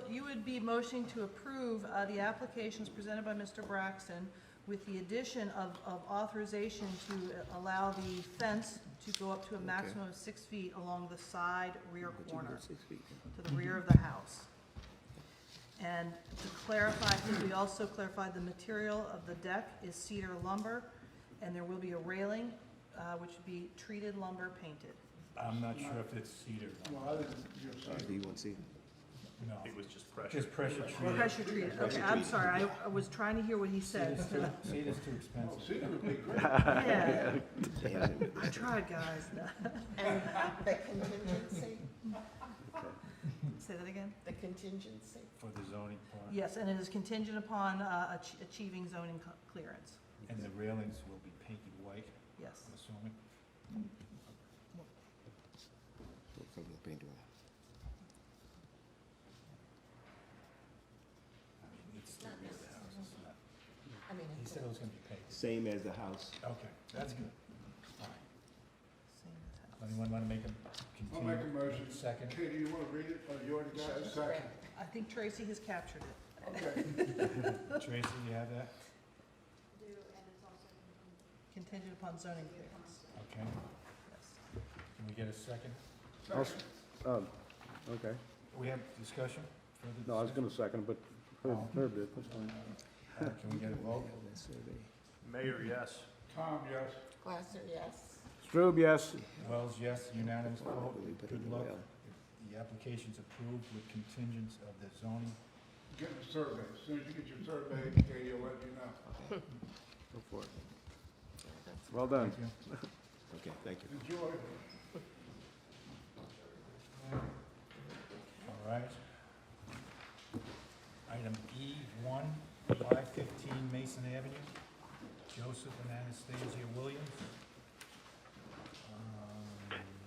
[SPEAKER 7] you would be motioning to approve the applications presented by Mr. Braxton with the addition of authorization to allow the fence to go up to a maximum of 6 feet along the side rear corner, to the rear of the house. And to clarify, I think we also clarified the material of the deck is cedar lumber, and there will be a railing, which would be treated lumber painted.
[SPEAKER 1] I'm not sure if it's cedar.
[SPEAKER 12] Do you want to see?
[SPEAKER 1] No,
[SPEAKER 2] It was just pressure.
[SPEAKER 1] just pressure treated.
[SPEAKER 7] Pressure treated, okay, I'm sorry, I was trying to hear what he said.
[SPEAKER 1] Cedar's too expensive.
[SPEAKER 6] Cedar would be great.
[SPEAKER 7] Yeah,
[SPEAKER 12] They haven't-
[SPEAKER 7] I tried, guys.
[SPEAKER 8] And the contingency,
[SPEAKER 7] Say that again?
[SPEAKER 8] the contingency.
[SPEAKER 1] For the zoning part.
[SPEAKER 7] Yes, and it is contingent upon achieving zoning clearance,
[SPEAKER 1] And the railings will be painted white,
[SPEAKER 7] yes.
[SPEAKER 1] I'm assuming.
[SPEAKER 12] what color paint do I-
[SPEAKER 1] It's the rear of the house, it's not.
[SPEAKER 8] I mean,
[SPEAKER 1] He
[SPEAKER 8] it's
[SPEAKER 1] said it was gonna be painted.
[SPEAKER 12] Same as the house.
[SPEAKER 1] Okay, that's good. All right.
[SPEAKER 7] Same as house.
[SPEAKER 1] Anyone wanna make a
[SPEAKER 6] I'll make a motion.
[SPEAKER 1] Second.
[SPEAKER 6] Katie, you wanna read it? You already got a second.
[SPEAKER 7] I think Tracy has captured it.
[SPEAKER 6] Okay.
[SPEAKER 1] Tracy, you have that?
[SPEAKER 13] Do, and it's also
[SPEAKER 7] Contingent upon zoning clearance,
[SPEAKER 1] Okay.
[SPEAKER 7] yes.
[SPEAKER 1] Can we get a second?
[SPEAKER 3] Okay.
[SPEAKER 1] We have discussion? Further
[SPEAKER 3] No, I was
[SPEAKER 1] discussion?
[SPEAKER 3] gonna second, but Herb did, that's fine.
[SPEAKER 1] Can we get a vote?
[SPEAKER 2] Mayor, yes.
[SPEAKER 6] Tom, yes.
[SPEAKER 8] Glasser, yes.
[SPEAKER 3] Strube, yes.
[SPEAKER 1] Wells, yes, unanimous vote.
[SPEAKER 12] We put it
[SPEAKER 1] Good
[SPEAKER 12] in
[SPEAKER 1] luck.
[SPEAKER 12] well.
[SPEAKER 1] The application's approved with contingents of the zoning.
[SPEAKER 6] Get the survey. As soon as you get your survey, Katie will let you know.
[SPEAKER 12] Go for it.
[SPEAKER 3] Well done.
[SPEAKER 1] Thank you.
[SPEAKER 12] Okay, thank you.
[SPEAKER 6] Enjoy.
[SPEAKER 1] All right. Item E1, 515 Mason Avenue, Joseph and Anastasia Williams.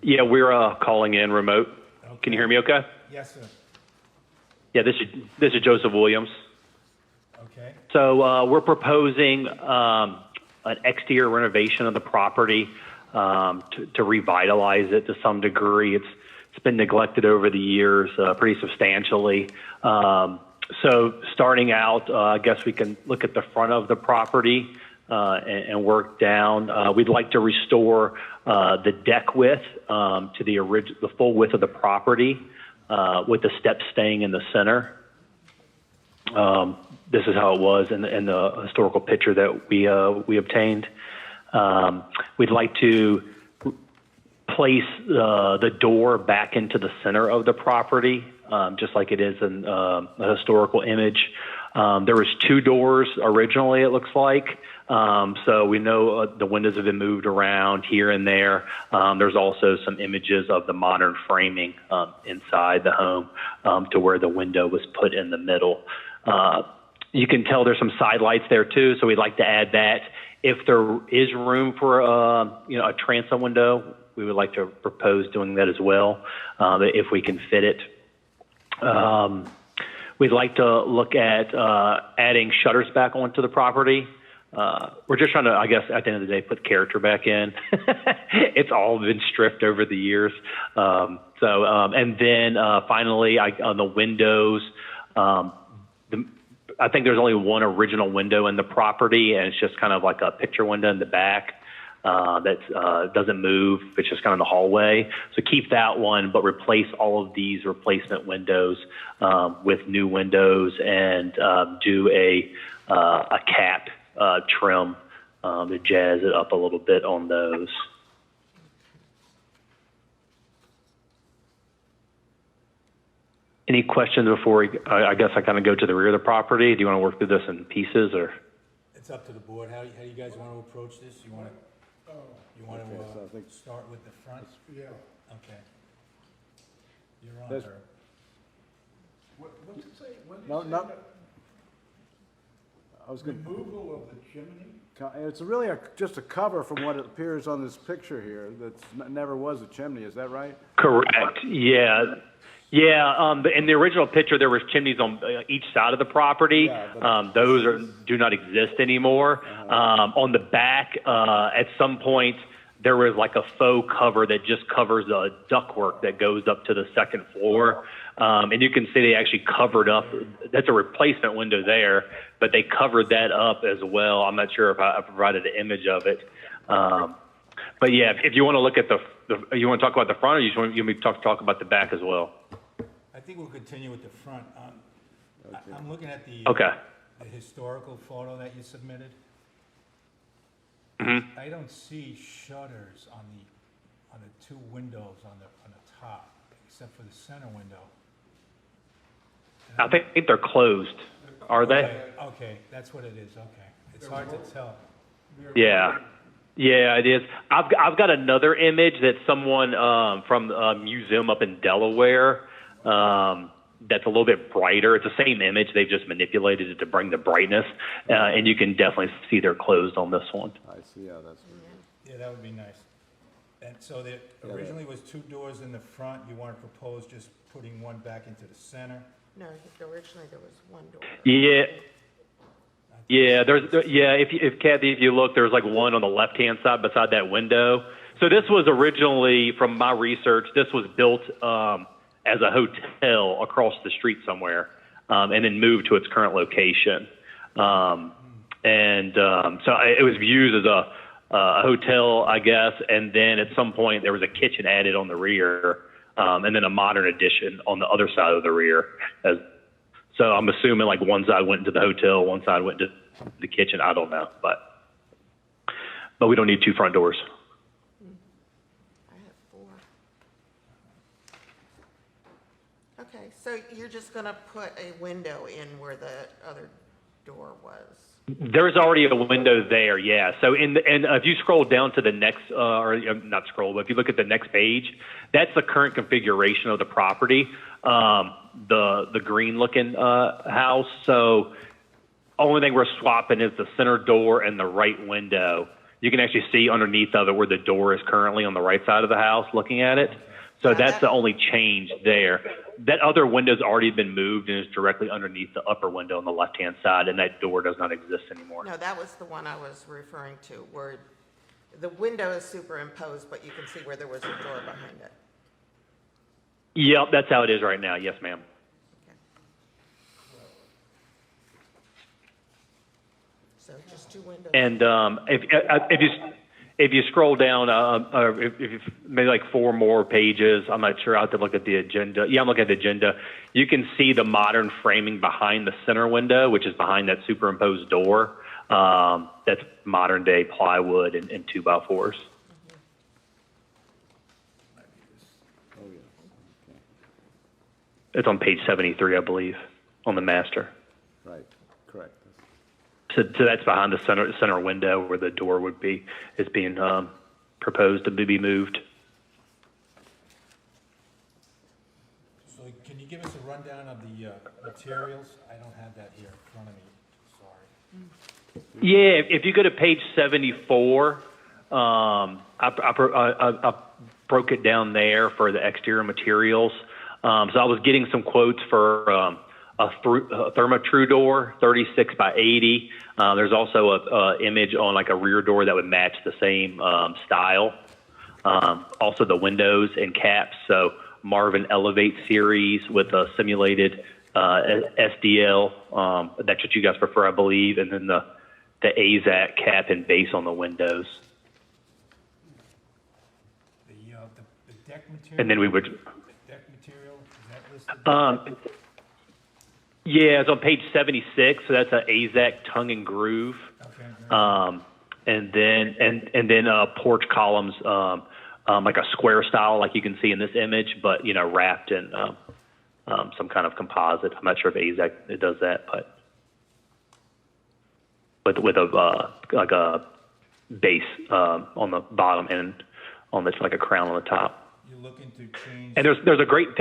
[SPEAKER 14] Yeah, we're calling in remote. Can you hear me okay?
[SPEAKER 1] Yes, sir.
[SPEAKER 14] Yeah, this is Joseph Williams.
[SPEAKER 1] Okay.
[SPEAKER 14] So we're proposing an exterior renovation of the property to revitalize it to some degree. It's been neglected over the years pretty substantially. So starting out, I guess we can look at the front of the property and work down. We'd like to restore the deck width to the full width of the property with the steps staying in the center. This is how it was in the historical picture that we obtained. We'd like to place the door back into the center of the property, just like it is in a historical image. There was 2 doors originally, it looks like. So we know the windows have been moved around here and there. There's also some images of the modern framing inside the home to where the window was put in the middle. You can tell there's some side lights there too, so we'd like to add that. If there is room for a transom window, we would like to propose doing that as well, if we can fit it. We'd like to look at adding shutters back onto the property. We're just trying to, I guess, at the end of the day, put character back in. It's all been stripped over the years. And then finally, on the windows, I think there's only one original window in the property, and it's just kind of like a picture window in the back that doesn't move. It's just kind of the hallway. So keep that one, but replace all of these replacement windows with new windows and do a cap trim to jazz it up a little bit on those. Any questions before I guess I kind of go to the rear of the property? Do you want to work through this in pieces or?
[SPEAKER 1] It's up to the board. How you guys want to approach this? You want to
[SPEAKER 3] Okay, so I think-
[SPEAKER 1] start with the front?
[SPEAKER 6] Yeah.
[SPEAKER 1] Okay. You're on,
[SPEAKER 3] That's-
[SPEAKER 1] sir.
[SPEAKER 6] What's it say? When did
[SPEAKER 3] No,
[SPEAKER 6] you say
[SPEAKER 3] no.
[SPEAKER 6] that?
[SPEAKER 3] I was going
[SPEAKER 6] Removal of the chimney?
[SPEAKER 3] It's really just a cover from what it appears on this picture here. That never was a chimney. Is that right?
[SPEAKER 14] Correct. Yeah. Yeah. In the original picture, there was chimneys on each side of the property.
[SPEAKER 3] Yeah, but-
[SPEAKER 14] Those do not exist anymore. On the back, at some point, there was like a faux cover that just covers the ductwork that goes up to the second floor. And you can see they actually covered up, that's a replacement window there, but they covered that up as well. I'm not sure if I provided an image of it. But yeah, if you want to look at you want to talk about the front, or you want me to talk about the back as well?
[SPEAKER 1] I think we'll continue with the front. I'm looking at the historical photo that you submitted.
[SPEAKER 14] Mm-hmm.
[SPEAKER 1] I don't see shutters on the two windows on the top, except for the center window.
[SPEAKER 14] I think they're closed. Are they?
[SPEAKER 1] Okay, that's what it is, okay. It's hard to tell.
[SPEAKER 14] Yeah. Yeah, it is. I've got another image that someone from a museum up in Delaware that's a little bit brighter. It's the same image. They've just manipulated it to bring the brightness, and you can definitely see they're closed on this one.
[SPEAKER 3] I see, yeah, that's.
[SPEAKER 1] Yeah, that would be nice. And so there originally was two doors in the front. You want to propose just putting one back into the center?
[SPEAKER 8] No, I think originally there was one door.
[SPEAKER 14] Yeah. Yeah, if Kathy, if you look, there's like one on the left-hand side beside that window. So this was originally, from my research, this was built as a hotel across the street somewhere, and then moved to its current location. So it was used as a hotel, I guess, and then at some point there was a kitchen added on the rear, and then a modern addition on the other side of the rear. So I'm assuming like one side went into the hotel, one side went to the kitchen. I don't know, but we don't need two front doors.
[SPEAKER 8] I have 4. Okay, so you're just going to put a window in where the other door was?
[SPEAKER 14] There's already a window there, yeah. So and if you scroll down to the next, or not scroll, but if you look at the next page, that's the current configuration of the property, the green-looking house. So only thing we're swapping is the center door and the right window. You can actually see underneath of it where the door is currently on the right side of the house, looking at it. So that's the only change there. That other window's already been moved and is directly underneath the upper window on the left-hand side, and that door does not exist anymore.
[SPEAKER 8] No, that was the one I was referring to, where the window is superimposed, but you can see where there was a door behind it.
[SPEAKER 14] Yep, that's how it is right now. Yes, ma'am.
[SPEAKER 8] Okay. So just 2 windows.
[SPEAKER 14] And if you scroll down, if maybe like 4 more pages, I'm not sure. I have to look at the agenda. Yeah, I'm looking at the agenda. You can see the modern framing behind the center window, which is behind that superimposed door. That's modern day plywood and 2x4s.
[SPEAKER 3] Oh, yeah. Okay.
[SPEAKER 14] It's on page 73, I believe, on the master.
[SPEAKER 3] Right, correct.
[SPEAKER 14] So that's behind the center window where the door would be, is being proposed to be moved.
[SPEAKER 1] So can you give us a rundown of the materials? I don't have that here in front of me, sorry.
[SPEAKER 14] Yeah, if you go to page 74, I broke it down there for the exterior materials. So I was getting some quotes for a Therma-Tru door, 36 by 80. There's also a image on like a rear door that would match the same style. Also the windows and caps. So Marvin Elevate series with a simulated SDL. That's what you guys prefer, I believe. And then the AZAC cap and base on the windows.
[SPEAKER 1] The deck material?
[SPEAKER 14] And then we would...
[SPEAKER 1] The deck material, is that listed?
[SPEAKER 14] Yeah, it's on page 76, so that's an AZAC tongue and groove.
[SPEAKER 1] Okay.
[SPEAKER 14] And then porch columns, like a square style, like you can see in this image, but wrapped in some kind of composite. I'm not sure if AZAC does that, but with a like a base on the bottom and on this like a crown on the top.
[SPEAKER 1] You're looking to change.
[SPEAKER 14] And there's a great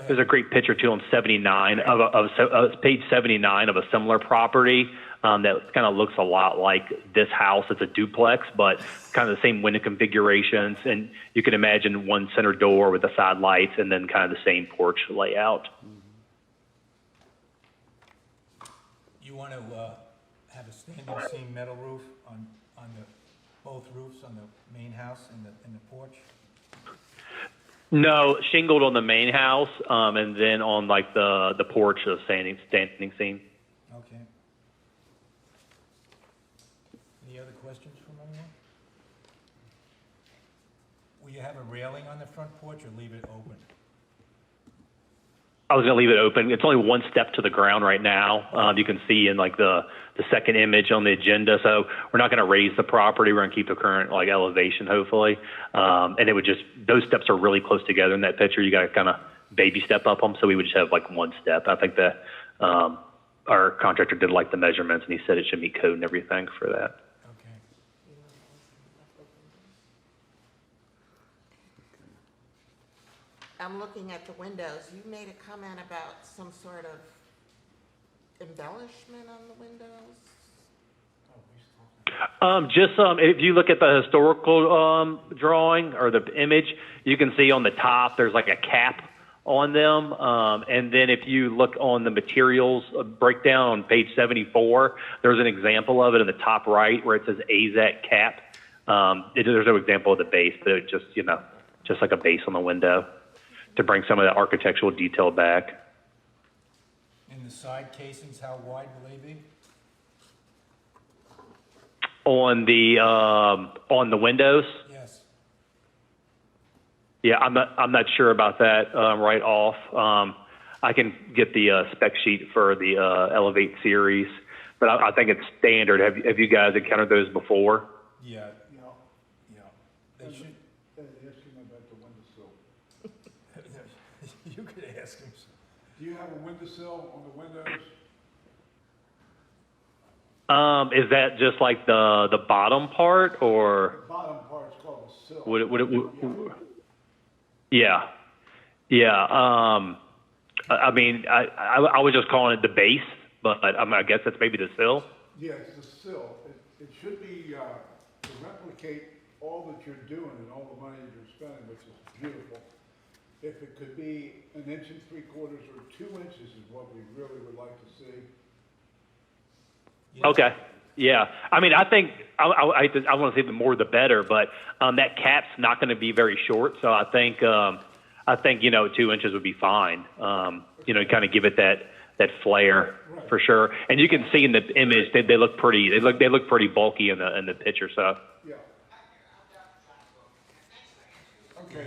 [SPEAKER 14] There's a great picture too on 79 of page 79 of a similar property that kind of looks a lot like this house. It's a duplex, but kind of the same window configurations, and you can imagine one center door with the side lights, and then kind of the same porch layout. You
[SPEAKER 1] want to have a standing seam metal roof on both roofs on the main house and the porch?
[SPEAKER 14] No, shingled on the main house, and then on like the porch, the standing seam.
[SPEAKER 1] Okay. Any other questions from anyone? Will you have a railing on the front porch or leave it open?
[SPEAKER 14] I was going to leave it open. It's only one step to the ground right now. You can see in like the second image on the agenda. So we're not going to raise the property. We're going to keep the current like elevation, hopefully. And it would just, those steps are really close together in that picture. You got to kind of baby step up them. So we would just have like one step. I think that our contractor did like the measurements, and he said it should meet code and everything for that.
[SPEAKER 1] Okay.
[SPEAKER 8] I'm looking at the windows. You made a comment about some sort of embellishment on the windows?
[SPEAKER 14] If you look at the historical drawing or the image, you can see on the top there's like a cap on them. And then if you look on the materials breakdown on page 74, there's an example of it in the top right where it says AZAC cap. There's no example of the base, but it just, just like a base on the window to bring some of the architectural detail back.
[SPEAKER 1] And the side casings, how wide will they be?
[SPEAKER 14] On the windows?
[SPEAKER 1] Yes.
[SPEAKER 14] Yeah, I'm not sure about that right off. I can get the spec sheet for the Elevate series, but I think it's standard. Have you guys encountered those before?
[SPEAKER 1] Yeah. They should.
[SPEAKER 6] Ask him about the windowsill.
[SPEAKER 1] You could ask him.
[SPEAKER 6] Do you have a windowsill on the windows?
[SPEAKER 14] Is that just like the bottom part, or?
[SPEAKER 6] The bottom part's called the sill.
[SPEAKER 14] Yeah. I mean, I was just calling it the base, but I guess that's maybe the sill.
[SPEAKER 6] Yeah, it's the sill. It should be to replicate all that you're doing and all the money that you're spending, which is beautiful. If it could be 1 3/4 inches or 2 inches is what we really would like to see.
[SPEAKER 1] Yeah.
[SPEAKER 14] Okay. Yeah. I mean, I think I want to say the more the better, but that cap's not going to be very short, so I think 2 inches would be fine. Kind of give it that flair for sure. And you can see in the image they look pretty. They look pretty bulky in the picture. So.
[SPEAKER 6] Yeah.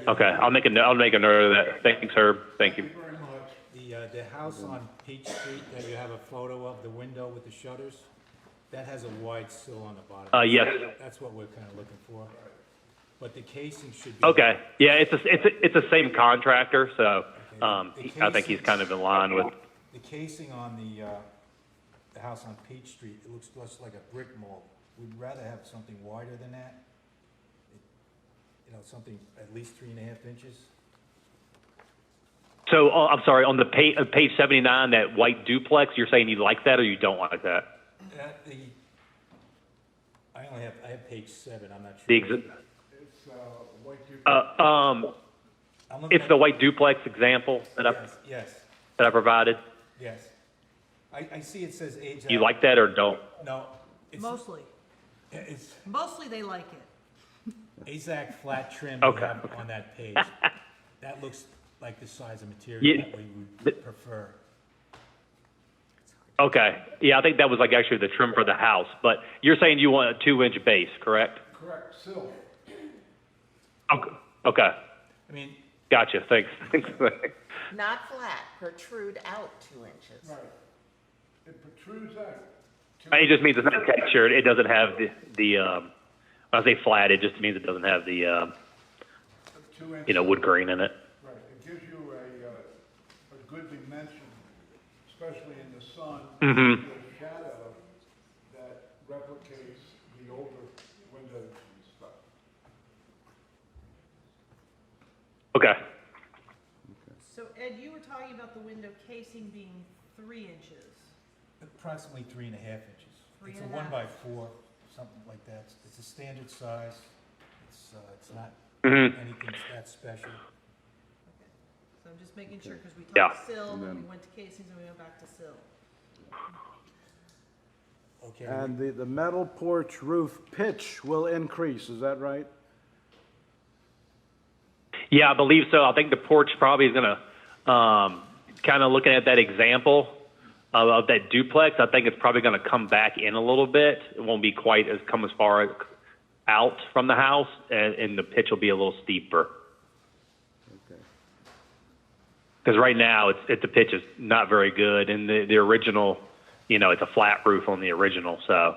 [SPEAKER 14] Okay. I'll make a note of that. Thanks, Herb. Thank you.
[SPEAKER 6] Thank you very much.
[SPEAKER 1] The house on Peach Street that you have a photo of, the window with the shutters, that has a wide sill on the bottom.
[SPEAKER 14] Yes.
[SPEAKER 1] That's what we're kind of looking for. But the casing should be.
[SPEAKER 14] Okay. Yeah, it's the same contractor, so I think he's kind of in line with.
[SPEAKER 1] The casing on the house on Peach Street, it looks less like a brick mold. We'd rather have something wider than that. Something at least 3.5 inches.
[SPEAKER 14] So I'm sorry, on the page 79, that white duplex, you're saying you like that or you don't like that?
[SPEAKER 1] I have page 7. I'm not sure.
[SPEAKER 6] It's white duplex.
[SPEAKER 14] It's the white duplex example that I provided.
[SPEAKER 1] Yes. I see it says age.
[SPEAKER 14] You like that or don't?
[SPEAKER 1] No.
[SPEAKER 7] Mostly.
[SPEAKER 1] It's
[SPEAKER 7] Mostly they like it.
[SPEAKER 1] AZAC flat trim
[SPEAKER 14] Okay.
[SPEAKER 1] on that page. That looks like the size of material that we would prefer.
[SPEAKER 14] Okay. Yeah, I think that was like actually the trim for the house. But you're saying you want a 2-inch base, correct?
[SPEAKER 6] Correct, sill.
[SPEAKER 14] Okay.
[SPEAKER 1] I mean.
[SPEAKER 14] Gotcha. Thanks.
[SPEAKER 8] Not flat, protrude out 2 inches.
[SPEAKER 6] Right. It protrudes out.
[SPEAKER 14] It just means it's not textured. It doesn't have the when I say flat, it just means it doesn't have the,
[SPEAKER 6] 2 inches.
[SPEAKER 14] wood grain in it.
[SPEAKER 6] Right, it gives you a good dimension, especially in the sun.
[SPEAKER 14] Mm-hmm.
[SPEAKER 6] The shadow that replicates the older windows and stuff.
[SPEAKER 14] Okay.
[SPEAKER 7] So Ed, you were talking about the window casing being 3 inches.
[SPEAKER 1] Approximately 3.5 inches. It's a 1x4, something like that. It's a standard size. It's not anything that special.
[SPEAKER 7] Okay. So I'm just making sure, because we
[SPEAKER 14] Yeah.
[SPEAKER 7] talked sill, then we went to casings, and we went back to sill.
[SPEAKER 1] Okay.
[SPEAKER 3] And the metal porch roof pitch will increase, is that right?
[SPEAKER 14] Yeah, I believe so. I think the porch probably is going to, kind of looking at that example of that duplex, I think it's probably going to come back in a little bit. It won't be quite as come as far out from the house, and the pitch will be a little steeper.
[SPEAKER 3] Okay.
[SPEAKER 14] Because right now, the pitch is not very good, and the original, it's a flat roof on the original, so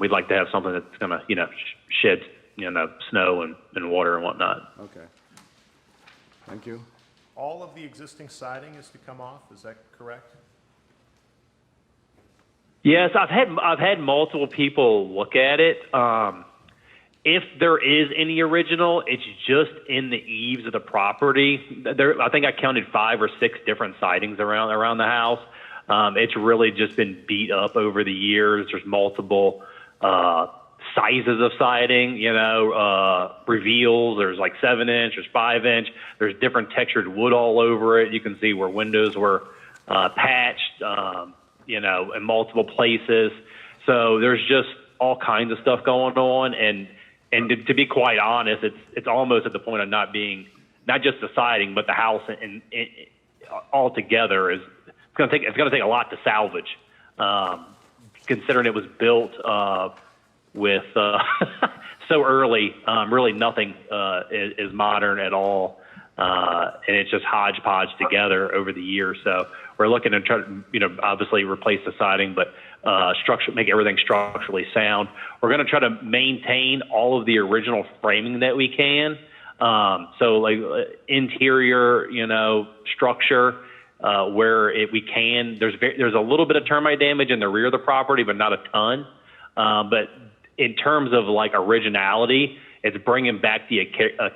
[SPEAKER 14] we'd like to have something that's going to, shed, snow and water and whatnot.
[SPEAKER 3] Okay. Thank you.
[SPEAKER 2] All of the existing siding is to come off, is that correct?
[SPEAKER 14] Yes, I've had multiple people look at it. If there is any original, it's just in the eaves of the property. I think I counted 5 or 6 different sidings around the house. It's really just been beat up over the years. There's multiple sizes of siding, reveals. There's like 7-inch, there's 5-inch. There's different textured wood all over it. You can see where windows were patched, in multiple places. So there's just all kinds of stuff going on. And to be quite honest, it's almost at the point of not just the siding, but the house and altogether it's going to take a lot to salvage, considering it was built with so early. Really nothing is modern at all, and it's just hodgepodge together over the years. So we're looking to try to, obviously replace the siding, but make everything structurally sound. We're going to try to maintain all of the original framing that we can. So like interior, structure, where we can. There's a little bit of termite damage in the rear of the property, but not a ton. But in terms of like originality, it's bringing back the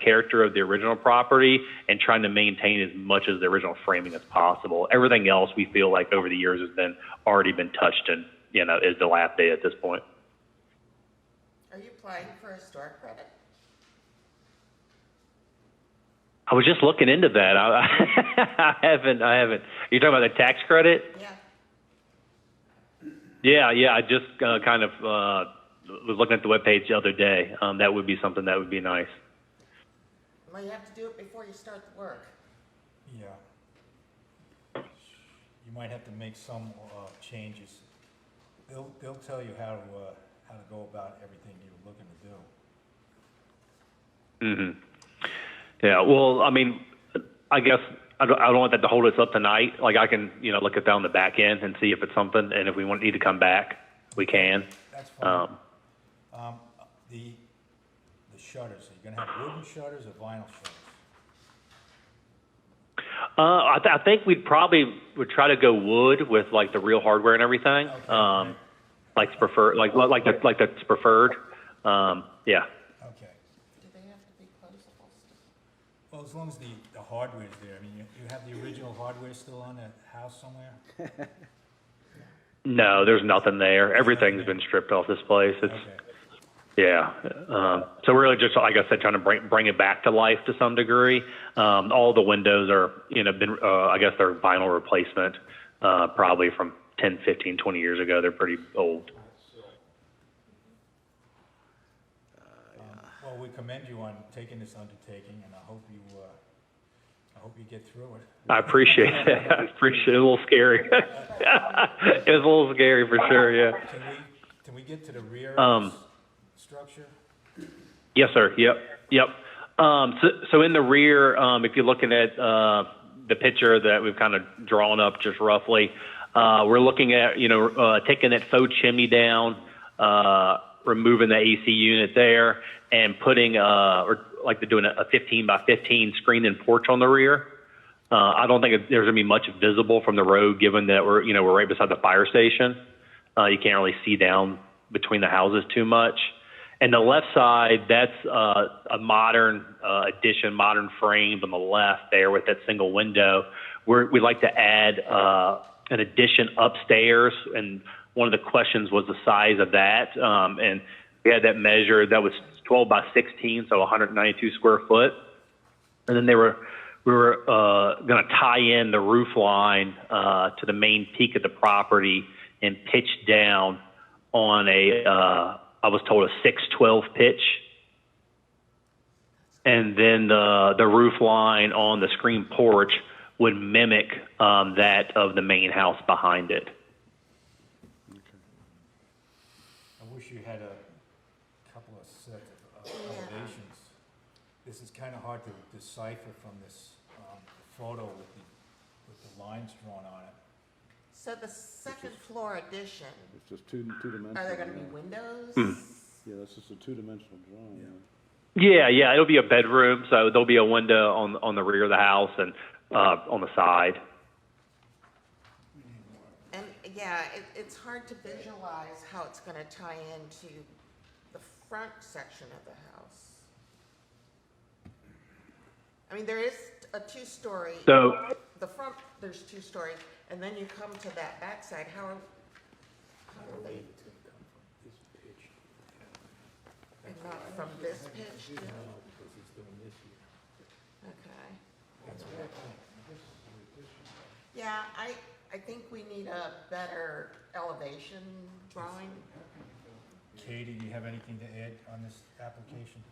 [SPEAKER 14] character of the original property and trying to maintain as much of the original framing as possible. Everything else we feel like over the years has already been touched and, is dilapidated at this point.
[SPEAKER 8] Are you applying for a historic credit?
[SPEAKER 14] I was just looking into that. I haven't. You're talking about the tax credit?
[SPEAKER 8] Yeah.
[SPEAKER 14] Yeah. I just kind of was looking at the webpage the other day. That would be something that would be nice.
[SPEAKER 8] Well, you have to do it before you start the work.
[SPEAKER 1] Yeah. You might have to make some changes. They'll tell you how to go about everything you're looking to do.
[SPEAKER 14] Mm-hmm. Yeah. Well, I mean, I guess I don't want that to hold us up tonight. Like I can, look at that on the back end and see if it's something, and if we need to come back, we can.
[SPEAKER 1] That's fine. The shutters, are you gonna have wooden shutters or vinyl shutters?
[SPEAKER 14] I think would try to go wood with like the real hardware and everything.
[SPEAKER 1] Okay.
[SPEAKER 14] Like it's preferred, like that's preferred. Yeah.
[SPEAKER 1] Okay.
[SPEAKER 8] Do they have to be closable still?
[SPEAKER 1] Well, as long as the hardware's there. I mean, you have the original hardware still on that house somewhere?
[SPEAKER 14] No, there's nothing there. Everything's been stripped off this place. It's
[SPEAKER 1] Okay.
[SPEAKER 14] Yeah. So we're really just, like I said, trying to bring it back to life to some degree. All the windows are, I guess they're vinyl replacement, probably from 10, 15, 20 years ago. They're pretty old.
[SPEAKER 1] Well, we commend you on taking this undertaking, and I hope you get through it.
[SPEAKER 14] I appreciate it. I appreciate it. A little scary. It was a little scary for sure, yeah.
[SPEAKER 1] Can we get to the rear of this structure?
[SPEAKER 14] Yes, sir. Yep. So in the rear, if you're looking at the picture that we've kind of drawn up just roughly, we're looking at, taking that faux chimney down, removing the AC unit there, and putting, or like they're doing a 15 by 15 screen-in porch on the rear. I don't think there's gonna be much visible from the road, given that we're right beside the fire station. You can't really see down between the houses too much. And the left side, that's a modern addition, modern frames on the left there with that single window. We'd like to add an addition upstairs, and one of the questions was the size of that. And we had that measured. That was 12 by 16, so 192 square foot. And then we were going to tie in the roof line to the main peak of the property and pitch down on I was told a 612 pitch. And then the roof line on the screen porch would mimic that of the main house behind it.
[SPEAKER 1] I wish you had a couple of sets of elevations. This is kind of hard to decipher from this photo with the lines drawn on it.
[SPEAKER 8] So the second floor addition,
[SPEAKER 3] It's just two-dimensional.
[SPEAKER 8] are there gonna be windows?
[SPEAKER 3] Yeah, that's just a two-dimensional drawing.
[SPEAKER 14] Yeah, it'll be a bedroom, so there'll be a window on the rear of the house and on the side.
[SPEAKER 8] And, yeah, it's hard to visualize how it's gonna tie into the front section of the house. I mean, there is a two-story.
[SPEAKER 14] So-
[SPEAKER 8] The front, there's two-story, and then you come to that backside, how are they? And not from this pitch? Okay. Yeah, I think we need a better elevation drawing.
[SPEAKER 1] Katie, do you have anything to add on this application?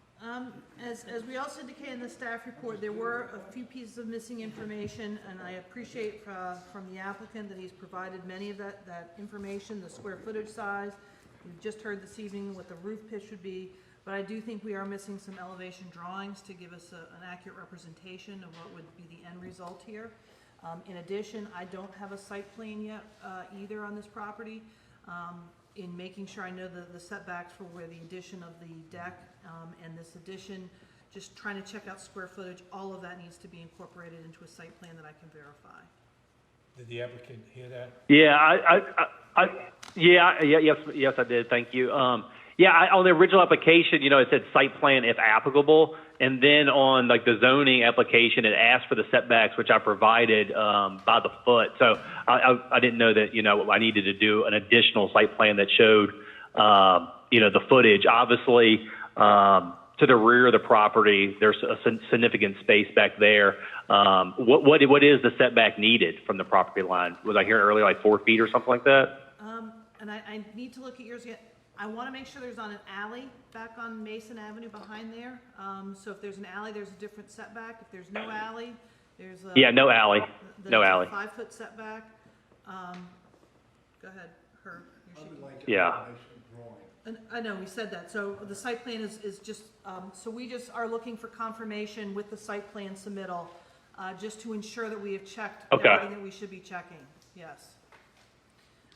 [SPEAKER 7] As we also indicated in the staff report, there were a few pieces of missing information, and I appreciate from the applicant that he's provided many of that information, the square footage size. We've just heard this evening what the roof pitch would be, but I do think we are missing some elevation drawings to give us an accurate representation of what would be the end result here. In addition, I don't have a site plan yet either on this property. In making sure I know the setbacks for where the addition of the deck and this addition, just trying to check out square footage, all of that needs to be incorporated into a site plan that I can verify.
[SPEAKER 1] Did the applicant hear that?
[SPEAKER 14] Yeah, yes, I did. Thank you. On the original application, it said site plan if applicable, and then on like the zoning application, it asked for the setbacks, which I provided by the foot. So I didn't know that I needed to do an additional site plan that showed the footage. Obviously, to the rear of the property, there's a significant space back there. What is the setback needed from the property line? Was I hearing earlier like 4 feet or something like that?
[SPEAKER 7] And I need to look at yours again. I want to make sure there's not an alley back on Mason Avenue behind there. So if there's an alley, there's a different setback. If there's no alley, there's a...
[SPEAKER 14] Yeah, no alley. No
[SPEAKER 7] there's
[SPEAKER 14] alley.
[SPEAKER 7] a 5-foot setback. Go ahead, Herb.
[SPEAKER 14] Yeah.
[SPEAKER 7] And I know, we said that. So the site plan is just, so we just are looking for confirmation with the site plan submittal, just to ensure that we have checked everything that we should be checking. Yes.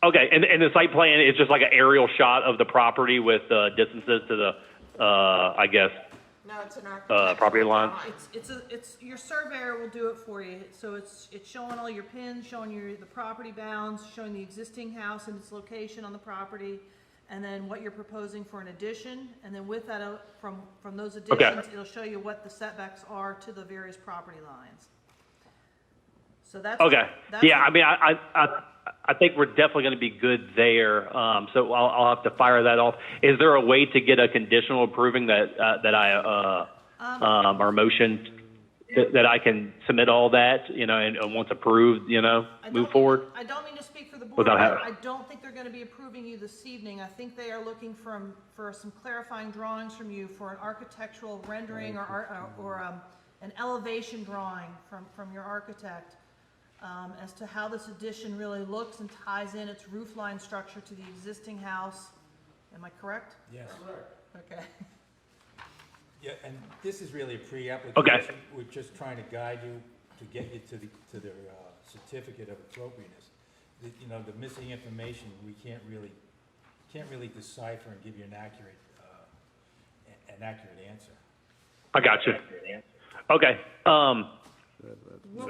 [SPEAKER 14] Okay, and the site plan is just like an aerial shot of the property with distances to the, I guess,
[SPEAKER 8] No, it's an architectural
[SPEAKER 14] property line?
[SPEAKER 8] drawing.
[SPEAKER 7] It's your surveyor will do it for you. So it's showing all your pins, showing the property bounds, showing the existing house and its location on the property, and then what you're proposing for an addition. And then with that, from those additions, it'll show you what the setbacks are to the various property lines. So that's
[SPEAKER 14] okay. Yeah, I mean, I think we're definitely going to be good there. So I'll have to fire that off. Is there a way to get a conditional approving that our motion that I can submit all that, and once approved, move forward?
[SPEAKER 7] I don't mean to speak for the board, but I don't think they're going to be approving you this evening. I think they are looking for some clarifying drawings from you for an architectural rendering or an elevation drawing from your architect. As to how this addition really looks and ties in its roof line structure to the existing house. Am I correct?
[SPEAKER 1] Yes.
[SPEAKER 7] Okay.
[SPEAKER 1] Yeah, and this is really a pre-application.
[SPEAKER 14] Okay.
[SPEAKER 1] We're just trying to guide you to get you to the certificate of appropriateness. The missing information, we can't really decipher and give you an accurate answer.
[SPEAKER 14] I got you. Okay.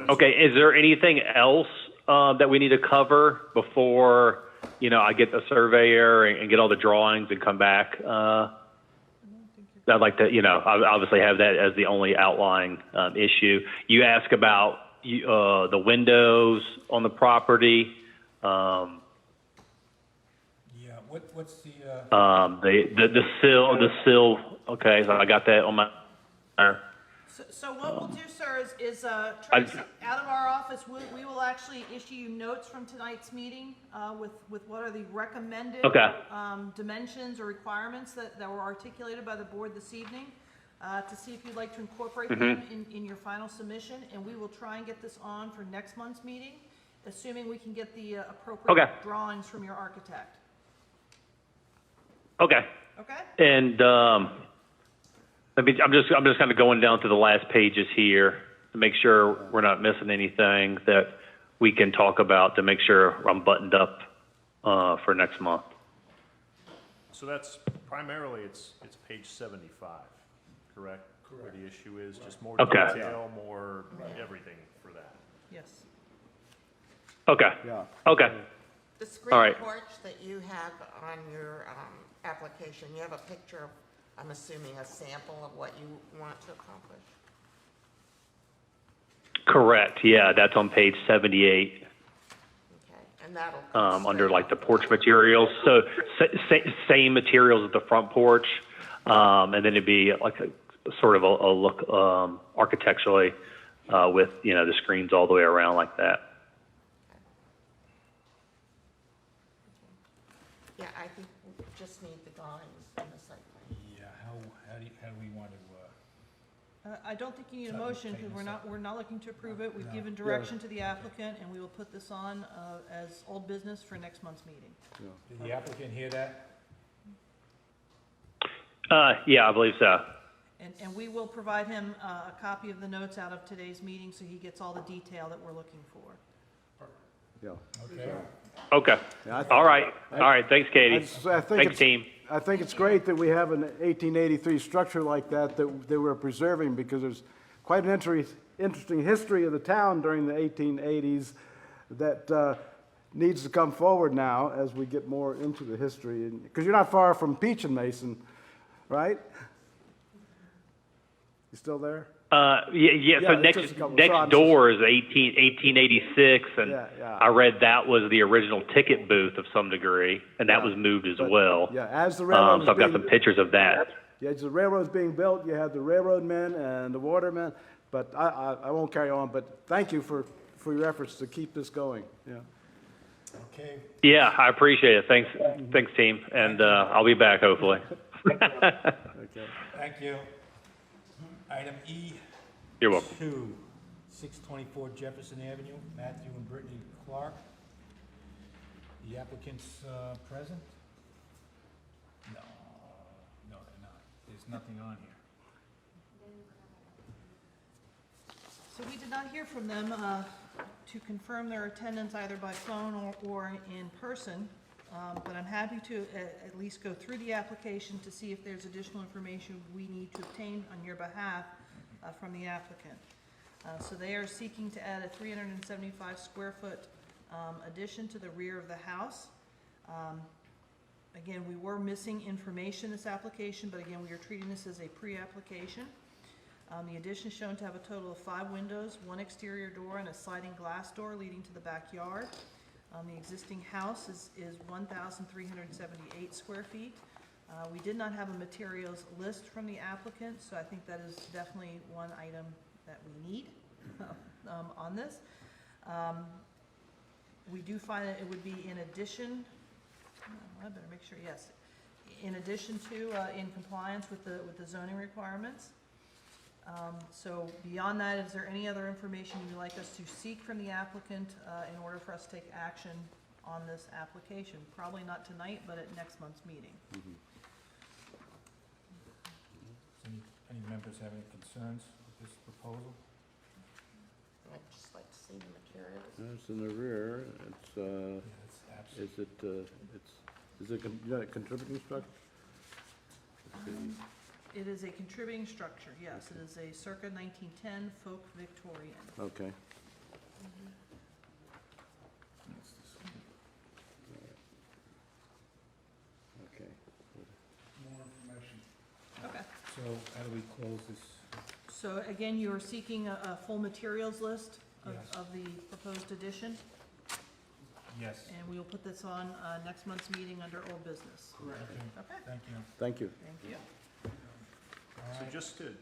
[SPEAKER 14] Okay, is there anything else that we need to cover before, I get the surveyor and get all the drawings and come back? I'd like to, I obviously have that as the only outlying issue. You ask about the windows on the property.
[SPEAKER 1] Yeah, what's the...
[SPEAKER 14] The sill. Okay, so I got that on my...
[SPEAKER 7] So what we'll do, sir, is Tracy, out of our office, we will actually issue you notes from tonight's meeting with what are the recommended dimensions or requirements that were articulated by the board this evening, to see if you'd like to incorporate them in your final submission, and we will try and get this on for next month's meeting, assuming we can get the appropriate drawings from your architect.
[SPEAKER 14] Okay.
[SPEAKER 7] Okay?
[SPEAKER 14] And I'm just kind of going down to the last pages here to make sure we're not missing anything that we can talk about to make sure I'm buttoned up for next month.
[SPEAKER 2] So that's primarily, it's page 75, correct? Where the issue is, just more detail, more everything for that.
[SPEAKER 7] Yes.
[SPEAKER 14] Okay.
[SPEAKER 3] Yeah.
[SPEAKER 14] Okay.
[SPEAKER 8] The screen porch that you have on your application, you have a picture of, I'm assuming, a sample of what you want to accomplish?
[SPEAKER 14] Correct. Yeah, that's on page 78.
[SPEAKER 8] Okay, and that'll
[SPEAKER 14] Under like the porch materials. So same materials as the front porch, and then it'd be like a sort of a look architecturally with the screens all the way around like that.
[SPEAKER 8] Yeah, I think we just need the drawings and the site plan.
[SPEAKER 1] Yeah, how do we want to,
[SPEAKER 7] I don't think you need a motion, because we're not looking to approve it. We've given direction to the applicant, and we will put this on as old business for next month's meeting.
[SPEAKER 1] did the applicant hear that?
[SPEAKER 14] Yeah, I believe so.
[SPEAKER 7] And we will provide him a copy of the notes out of today's meeting, so he gets all the detail that we're looking for.
[SPEAKER 3] Yeah.
[SPEAKER 1] Okay.
[SPEAKER 14] Okay.
[SPEAKER 3] Yeah,
[SPEAKER 14] All right. Thanks, Katie.
[SPEAKER 3] I think
[SPEAKER 14] Thanks, team.
[SPEAKER 3] I think it's great that we have an 1883 structure like that we're preserving, because there's quite an interesting history of the town during the 1880s that needs to come forward now as we get more into the history. Because you're not far from Peach and Mason, right? You still there?
[SPEAKER 14] Yeah. So next door is 1886, and I read that was the original ticket booth of some degree, and that was moved as well.
[SPEAKER 3] Yeah, as the railroad.
[SPEAKER 14] So I've got some pictures of that.
[SPEAKER 3] Yeah, as the railroad's being built, you have the railroad men and the watermen, but I won't carry on. But thank you for your efforts to keep this going. Yeah.
[SPEAKER 1] Okay.
[SPEAKER 14] Yeah, I appreciate it. Thanks, team, and I'll be back hopefully.
[SPEAKER 3] Okay.
[SPEAKER 1] Thank you. Item E.
[SPEAKER 14] You're welcome.
[SPEAKER 1] 624 Jefferson Avenue, Matthew and Brittany Clark. The applicant's present? No, they're not. There's nothing on here.
[SPEAKER 7] So we did not hear from them to confirm their attendance either by phone or in person, but I'm happy to at least go through the application to see if there's additional information we need to obtain on your behalf from the applicant. So they are seeking to add a 375 square foot addition to the rear of the house. Again, we were missing information in this application, but again, we are treating this as a pre-application. The addition is shown to have a total of 5 windows, 1 exterior door, and a sliding glass door leading to the backyard. The existing house is 1,378 square feet. We did not have a materials list from the applicant, so I think that is definitely one item that we need on this. We do find that it would be in addition, I better make sure, yes, in addition to in compliance with the zoning requirements. So beyond that, is there any other information you'd like us to seek from the applicant in order for us to take action on this application? Probably not tonight, but at next month's meeting.
[SPEAKER 1] Any members have any concerns with this proposal?
[SPEAKER 8] I'd just like to see the materials.
[SPEAKER 3] It's in the rear. Is it a contributing structure? Let's see.
[SPEAKER 7] It is a contributing structure, yes. It is a circa 1910 folk Victorian.
[SPEAKER 3] Okay. Okay.
[SPEAKER 6] More information.
[SPEAKER 7] Okay.
[SPEAKER 1] So how do we close this?
[SPEAKER 7] So again, you are seeking a full materials list
[SPEAKER 1] Yes.
[SPEAKER 7] of the proposed addition,
[SPEAKER 1] Yes.
[SPEAKER 7] and we will put this on next month's meeting under old business.
[SPEAKER 1] Correct.
[SPEAKER 7] Okay,
[SPEAKER 1] Thank you.
[SPEAKER 3] Thank you.
[SPEAKER 7] thank you.
[SPEAKER 2] So just to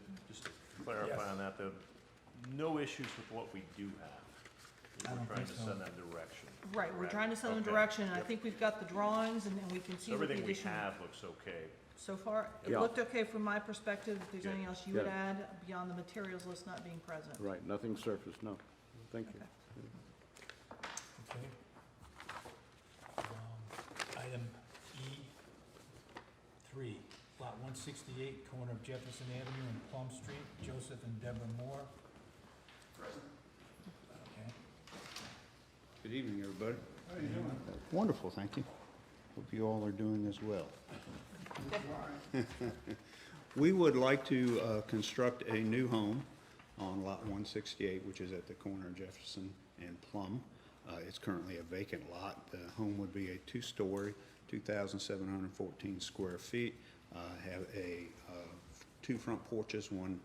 [SPEAKER 2] clarify
[SPEAKER 1] Yes.
[SPEAKER 2] on that, though, no issues with what we do have.
[SPEAKER 1] I don't
[SPEAKER 2] We're trying
[SPEAKER 1] think
[SPEAKER 2] to
[SPEAKER 1] so.
[SPEAKER 2] send that direction.
[SPEAKER 7] Right, we're
[SPEAKER 2] correct?
[SPEAKER 7] trying to send them
[SPEAKER 2] Okay.
[SPEAKER 7] direction, and I
[SPEAKER 2] Yep.
[SPEAKER 7] think we've got the drawings, and we can see what the
[SPEAKER 2] Everything we
[SPEAKER 7] addition.
[SPEAKER 2] have looks okay.
[SPEAKER 7] So far, it
[SPEAKER 3] Yeah.
[SPEAKER 7] looked okay from my perspective. If there's
[SPEAKER 2] Good.
[SPEAKER 7] anything else you would
[SPEAKER 3] Good.
[SPEAKER 7] add beyond the materials list not being present.
[SPEAKER 3] Right, nothing surfaced, no. Thank you.
[SPEAKER 1] Okay. Item E3, lot 168, corner of Jefferson Avenue and Plum Street, Joseph and Deborah Moore. Okay.
[SPEAKER 15] Good evening, everybody.
[SPEAKER 6] How you doing?
[SPEAKER 15] Wonderful, thank you. Hope you all are doing as well. We would like to construct a new home on Lot 168, which is at the corner of Jefferson and Plum. It's currently a vacant lot. The home would be a two-story, 2,714 square feet. Have two front porches, one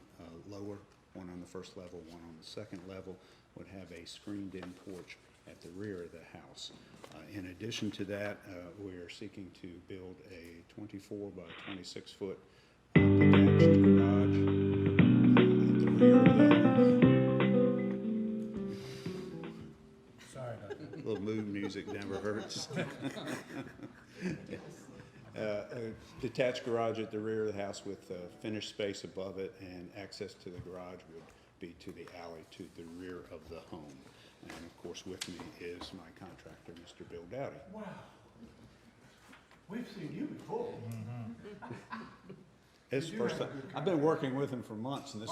[SPEAKER 15] lower, one on the first level, one on the second level. Would have a screened-in porch at the rear of the house. In addition to that, we are seeking to build a 24 by 26 foot detached garage at the rear of the home.
[SPEAKER 1] Sorry about that.
[SPEAKER 15] A little mood music never hurts. A detached garage at the rear of the house with finished space above it, and access to the garage would be to the alley to the rear of the home. And of course, with me is my contractor, Mr. Bill Dowdy.
[SPEAKER 6] Wow. We've seen you before.
[SPEAKER 15] It's the first time, I've been working with him for months, and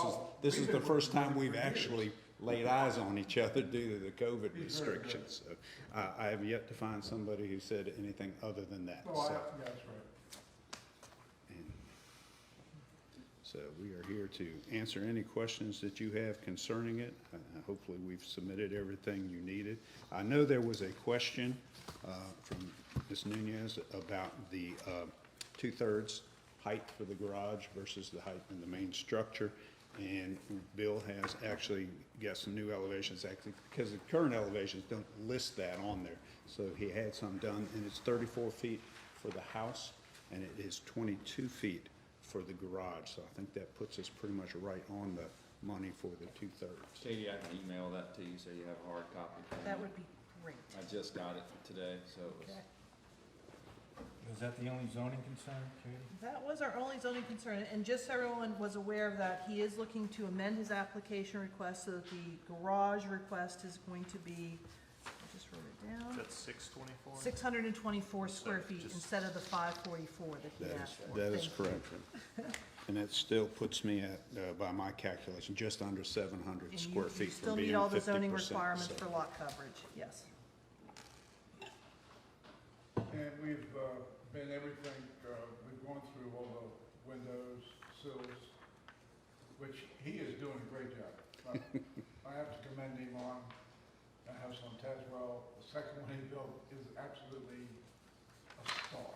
[SPEAKER 15] this is the first time we've actually laid eyes on each other due to the COVID restrictions. So I have yet to find somebody who said anything other than that.
[SPEAKER 6] Oh,
[SPEAKER 15] So-
[SPEAKER 6] yeah, that's right.
[SPEAKER 15] and So we are here to answer any questions that you have concerning it. Hopefully, we've submitted everything you needed. I know there was a question from Ms. Nunez about the 2/3 height for the garage versus the height in the main structure. And Bill has actually got some new elevations, actually, because the current elevations don't list that on there. So he had some done, and it's 34 feet for the house, and it is 22 feet for the garage. So I think that puts us pretty much right on the money for the 2/3.
[SPEAKER 16] Katie, I can email that to you so you have a hard copy.
[SPEAKER 7] That would be great.
[SPEAKER 16] I just got it today, so it was.
[SPEAKER 7] Okay.
[SPEAKER 1] Was that the only zoning concern, Katie?
[SPEAKER 7] That was our only zoning concern, and just so everyone was aware of that, he is looking to amend his application request so that the garage request is going to be, I just wrote it down,
[SPEAKER 2] That's 624?
[SPEAKER 7] 624 square feet
[SPEAKER 2] just-
[SPEAKER 7] instead of the 544 that he asked for.
[SPEAKER 15] That is
[SPEAKER 7] Thank you.
[SPEAKER 15] correct. And that still puts me at, by my calculation, just under 700
[SPEAKER 7] And
[SPEAKER 15] square
[SPEAKER 7] you
[SPEAKER 15] feet for
[SPEAKER 7] still
[SPEAKER 15] being
[SPEAKER 7] meet all the
[SPEAKER 15] 50%.
[SPEAKER 7] zoning requirements
[SPEAKER 15] so-
[SPEAKER 7] for lot coverage, yes.
[SPEAKER 6] And we've been everything, we've gone through all the windows, sills, which he is doing a great job. I have to commend him on the house on Tazewell. The second one he built is absolutely a star.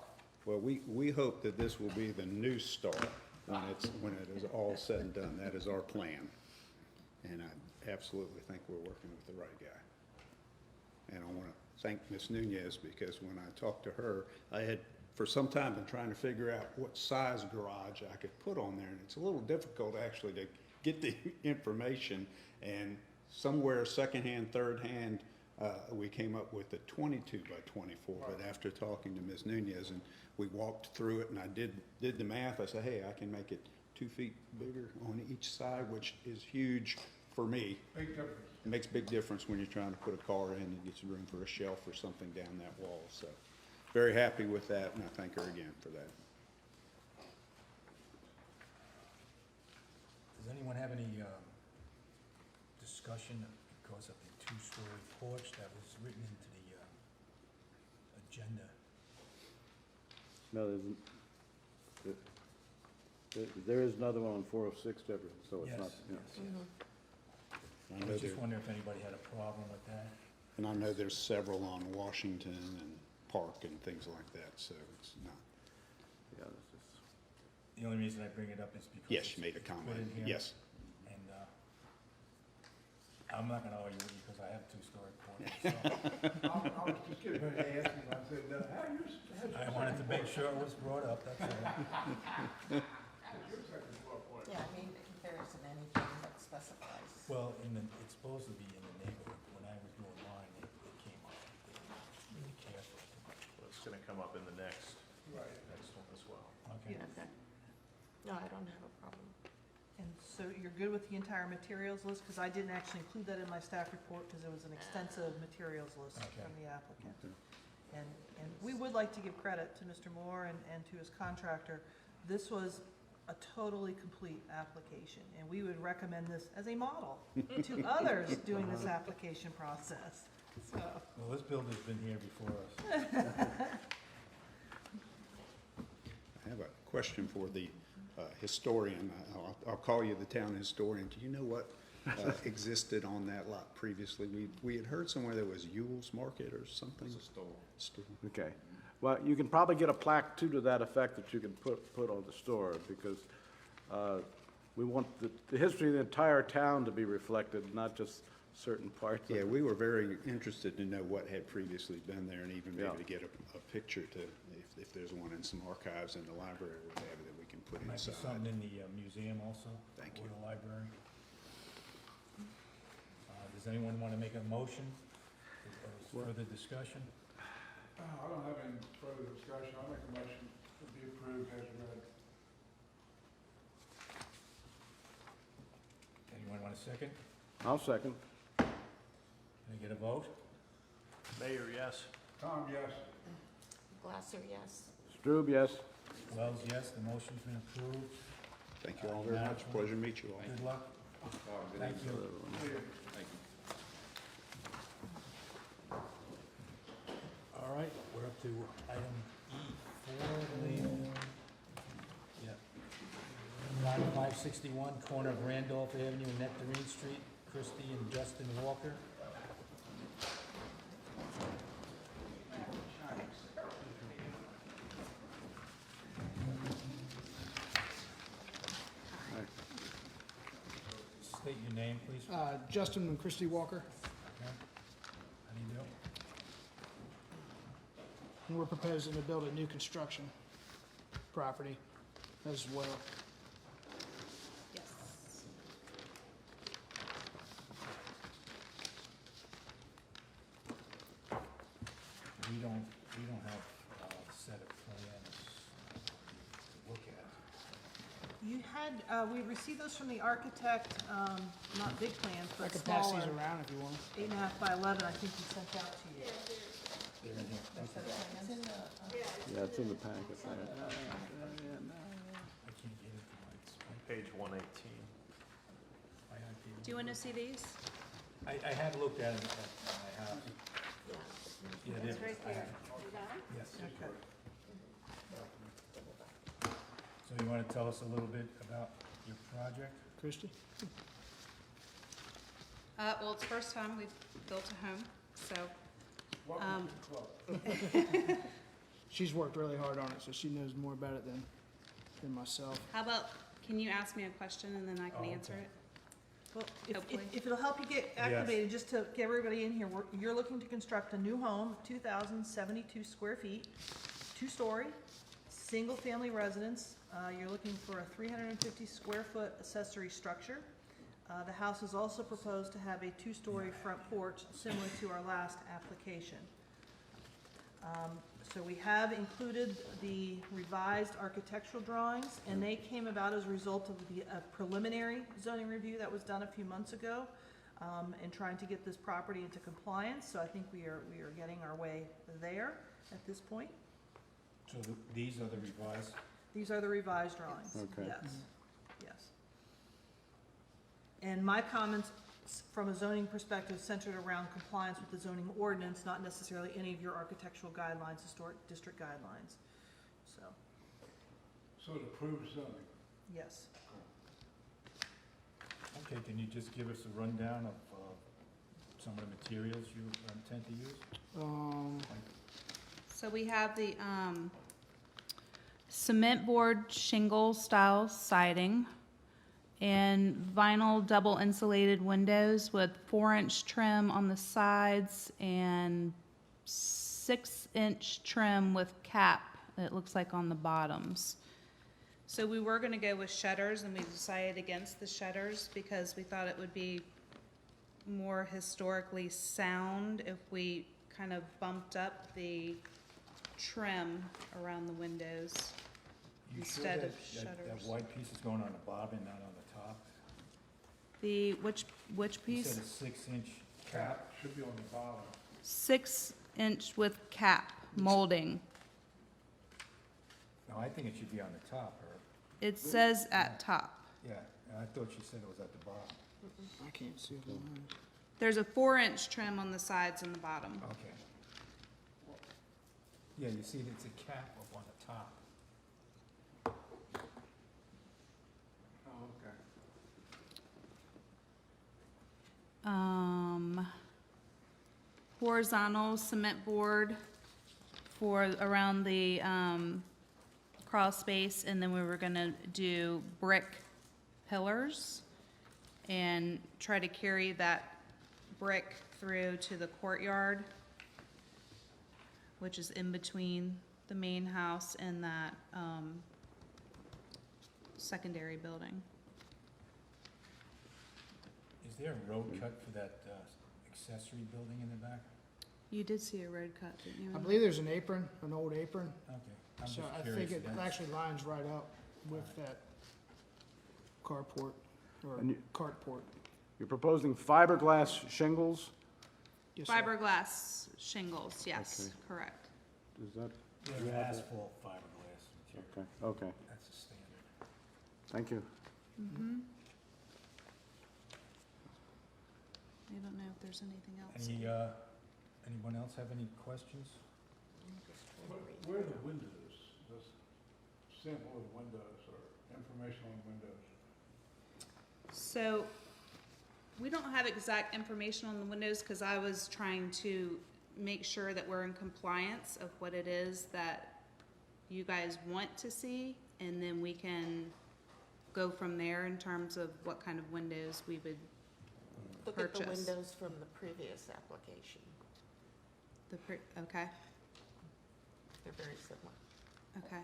[SPEAKER 15] Well, we hope that this will be the new star when it is all said and done. That is our plan. And I absolutely think we're working with the right guy. And I want to thank Ms. Nunez, because when I talked to her, I had for some time been trying to figure out what size garage I could put on there. And it's a little difficult actually to get the information. And somewhere secondhand, thirdhand, we came up with a 22 by 24. But after talking to Ms. Nunez, and we walked through it, and I did the math, I said, hey, I can make it 2 feet bigger on each side, which is huge for me.
[SPEAKER 6] Big difference.
[SPEAKER 15] It makes a big difference when you're trying to put a car in and get room for a shelf or something down that wall. So very happy with that, and I thank her again for that.
[SPEAKER 1] Does anyone have any discussion because of the two-story porch that was written into the agenda?
[SPEAKER 3] No, there is another one on 406 Deborah, so it's
[SPEAKER 1] Yes,
[SPEAKER 3] not,
[SPEAKER 1] yes,
[SPEAKER 3] yeah.
[SPEAKER 1] yes.
[SPEAKER 15] I
[SPEAKER 1] I
[SPEAKER 15] know
[SPEAKER 1] was just
[SPEAKER 15] there-
[SPEAKER 1] wondering if anybody had a problem with that.
[SPEAKER 15] And I know there's several on Washington and Park and things like that, so it's not.
[SPEAKER 3] Yeah, this is,
[SPEAKER 1] The only reason I bring it up is because.
[SPEAKER 15] Yes,
[SPEAKER 1] it's
[SPEAKER 15] you made a
[SPEAKER 1] put
[SPEAKER 15] comment,
[SPEAKER 1] in here,
[SPEAKER 15] yes.
[SPEAKER 1] And I'm not gonna argue with you because I have a two-story porch, so
[SPEAKER 6] I was just getting ready to ask him, I said, how you?
[SPEAKER 1] I wanted to make sure it was brought up, that's all.
[SPEAKER 6] Your second floor porch.
[SPEAKER 8] Yeah, I mean, there isn't anything specifies.
[SPEAKER 1] Well, it's supposed to be in the neighborhood. When I was doing mine, it came up. They didn't really care for it too much.
[SPEAKER 2] Well, it's gonna come up in the next
[SPEAKER 6] Right.
[SPEAKER 2] one as well.
[SPEAKER 1] Okay.
[SPEAKER 8] Okay. No, I don't have a problem.
[SPEAKER 7] And so you're good with the entire materials list? Because I didn't actually include that in my staff report because it was an extensive materials list
[SPEAKER 1] Okay.
[SPEAKER 7] from the applicant. And we would like to give credit to Mr. Moore and to his contractor. This was a totally complete application, and we would recommend this as a model to others doing this application process, so.
[SPEAKER 1] Well, this builder's been here before us.
[SPEAKER 15] I have a question for the historian. I'll call you the town historian. Do you know what existed on that lot previously? We had heard somewhere there was Yule's Market or something.
[SPEAKER 16] It's a store.
[SPEAKER 3] Okay. Well, you can probably get a plaque too to that effect that you can put on the store, because we want the history of the entire town to be reflected, not just certain parts of
[SPEAKER 15] Yeah,
[SPEAKER 3] it.
[SPEAKER 15] we were very interested to know what had previously been there, and even maybe
[SPEAKER 3] Yeah.
[SPEAKER 15] to get a picture to, if there's one in some archives in the library or whatever, that we can put
[SPEAKER 1] Might be
[SPEAKER 15] inside.
[SPEAKER 1] something in the museum also.
[SPEAKER 15] Thank
[SPEAKER 1] Or
[SPEAKER 15] you.
[SPEAKER 1] the library. Does anyone want to make a motion or further discussion?
[SPEAKER 6] I don't have any further discussion. I'll make a motion to be approved as read.
[SPEAKER 1] Anyone want a second?
[SPEAKER 3] I'll second.
[SPEAKER 1] Can I get a vote?
[SPEAKER 2] Mayor, yes?
[SPEAKER 6] Tom, yes.
[SPEAKER 8] Glasser, yes.
[SPEAKER 3] Strube, yes.
[SPEAKER 1] Wells, yes, the motion's been approved.
[SPEAKER 15] Thank you all very much. Pleasure to meet you all.
[SPEAKER 1] Good luck.
[SPEAKER 16] Oh, good
[SPEAKER 1] Thank
[SPEAKER 16] evening.
[SPEAKER 1] you.
[SPEAKER 16] Thank you.
[SPEAKER 1] All right, we're up to item E4, yeah. Lot 561, corner of Randolph Avenue and Nectarine Street, Christie and Justin Walker. State your name, please.
[SPEAKER 17] Justin and Christy Walker,
[SPEAKER 1] Okay. How do you do?
[SPEAKER 17] and we're proposing to build a new construction property as well.
[SPEAKER 13] Yes.
[SPEAKER 1] We don't have a set of plans to look at.
[SPEAKER 7] You had, we received those from the architect, not big plans,
[SPEAKER 17] I
[SPEAKER 7] but
[SPEAKER 17] could pass
[SPEAKER 7] smaller.
[SPEAKER 17] these around if you want.
[SPEAKER 7] 8.5 by 11, I think he sent out to you.
[SPEAKER 1] They're in here.
[SPEAKER 7] It's in the,
[SPEAKER 3] Yeah, it's in the packet there.
[SPEAKER 1] I can't get into my
[SPEAKER 2] Page 118.
[SPEAKER 13] Do you want to see these?
[SPEAKER 1] I have looked at it at my house. Yeah,
[SPEAKER 13] It's
[SPEAKER 1] they're-
[SPEAKER 13] right
[SPEAKER 1] I
[SPEAKER 13] there.
[SPEAKER 1] have-
[SPEAKER 13] You got them?
[SPEAKER 1] Yes.
[SPEAKER 7] okay.
[SPEAKER 1] So you want to tell us a little bit about your project?
[SPEAKER 17] Christy?
[SPEAKER 13] Well, it's the first time we've built a home, so,
[SPEAKER 6] Welcome to the club.
[SPEAKER 17] She's worked really hard on it, so she knows more about it than myself.
[SPEAKER 13] how about, can you ask me a question and then I
[SPEAKER 1] Oh,
[SPEAKER 13] can answer
[SPEAKER 1] okay.
[SPEAKER 13] it?
[SPEAKER 7] Well,
[SPEAKER 13] Hopefully.
[SPEAKER 7] if it'll help you get activated, just to get everybody in here, you're looking to construct a new home, 2,072 square feet, two-story, single-family residence. You're looking for a 350 square foot accessory structure. The house is also proposed to have a two-story front porch, similar to our last application. So we have included the revised architectural drawings, and they came about as a result of the preliminary zoning review that was done a few months ago, and trying to get this property into compliance. So I think we are getting our way there at this point.
[SPEAKER 1] So these are the revised?
[SPEAKER 7] These are the revised drawings.
[SPEAKER 3] Okay.
[SPEAKER 7] Yes, yes. And my comments from a zoning perspective centered around compliance with the zoning ordinance, not necessarily any of your architectural guidelines, historic district guidelines. So,
[SPEAKER 6] So it approves zoning.
[SPEAKER 7] yes.
[SPEAKER 1] Okay, can you just give us a rundown of some of the materials you intend to use?
[SPEAKER 13] So we have the cement board shingle style siding and vinyl double insulated windows with 4-inch trim on the sides and 6-inch trim with cap, it looks like, on the bottoms. So we were gonna go with shutters, and we decided against the shutters because we thought it would be more historically sound if we kind of bumped up the trim around the windows
[SPEAKER 1] You sure
[SPEAKER 13] instead
[SPEAKER 1] that,
[SPEAKER 13] of
[SPEAKER 1] that
[SPEAKER 13] shutters.
[SPEAKER 1] white piece is going on the bottom and not on the top?
[SPEAKER 13] The, which
[SPEAKER 1] You
[SPEAKER 13] piece?
[SPEAKER 1] said a 6-inch cap.
[SPEAKER 6] Should be on the bottom.
[SPEAKER 13] 6-inch with cap molding.
[SPEAKER 1] No, I think it should be on the top, or,
[SPEAKER 13] It says at top.
[SPEAKER 1] yeah, and I thought she said it was at the bottom.
[SPEAKER 17] I can't see the line.
[SPEAKER 13] There's a 4-inch trim on the sides and the bottom.
[SPEAKER 1] Okay. Yeah, you see, it's a cap up on the top.
[SPEAKER 6] Oh, okay.
[SPEAKER 13] Horizontal cement board for around the, crawl space, and then we were gonna do brick pillars and try to carry that brick through to the courtyard, which is in between the main house and that, secondary building.
[SPEAKER 1] Is there a road cut for that accessory building in the back?
[SPEAKER 13] You did see a road cut, didn't you?
[SPEAKER 17] I believe there's an apron, an old apron,
[SPEAKER 1] Okay, I'm
[SPEAKER 17] so
[SPEAKER 1] just
[SPEAKER 17] I
[SPEAKER 1] curious.
[SPEAKER 17] think it
[SPEAKER 1] That's-
[SPEAKER 17] actually lines right up with that carport, or
[SPEAKER 3] And you-
[SPEAKER 17] cartport.
[SPEAKER 3] You're proposing fiberglass shingles?
[SPEAKER 17] Yes, sir.
[SPEAKER 13] Fiberglass shingles, yes,
[SPEAKER 3] Okay.
[SPEAKER 13] correct.
[SPEAKER 3] Is that?
[SPEAKER 1] Yeah,
[SPEAKER 3] you have that?
[SPEAKER 1] asphalt fiberglass material.
[SPEAKER 3] Okay, okay,
[SPEAKER 1] That's a standard.
[SPEAKER 3] thank you.
[SPEAKER 13] Mm-hmm. I don't know if there's anything else.
[SPEAKER 1] Anyone else have any questions?
[SPEAKER 6] Where are the windows? This sample of windows or information on windows?
[SPEAKER 13] So, we don't have exact information on the windows, because I was trying to make sure that we're in compliance of what it is that you guys want to see, and then we can go from there in terms of what kind of windows we would
[SPEAKER 8] Look at the
[SPEAKER 13] purchase.
[SPEAKER 8] windows from the previous application.
[SPEAKER 13] Okay,
[SPEAKER 8] They're very similar.
[SPEAKER 13] okay.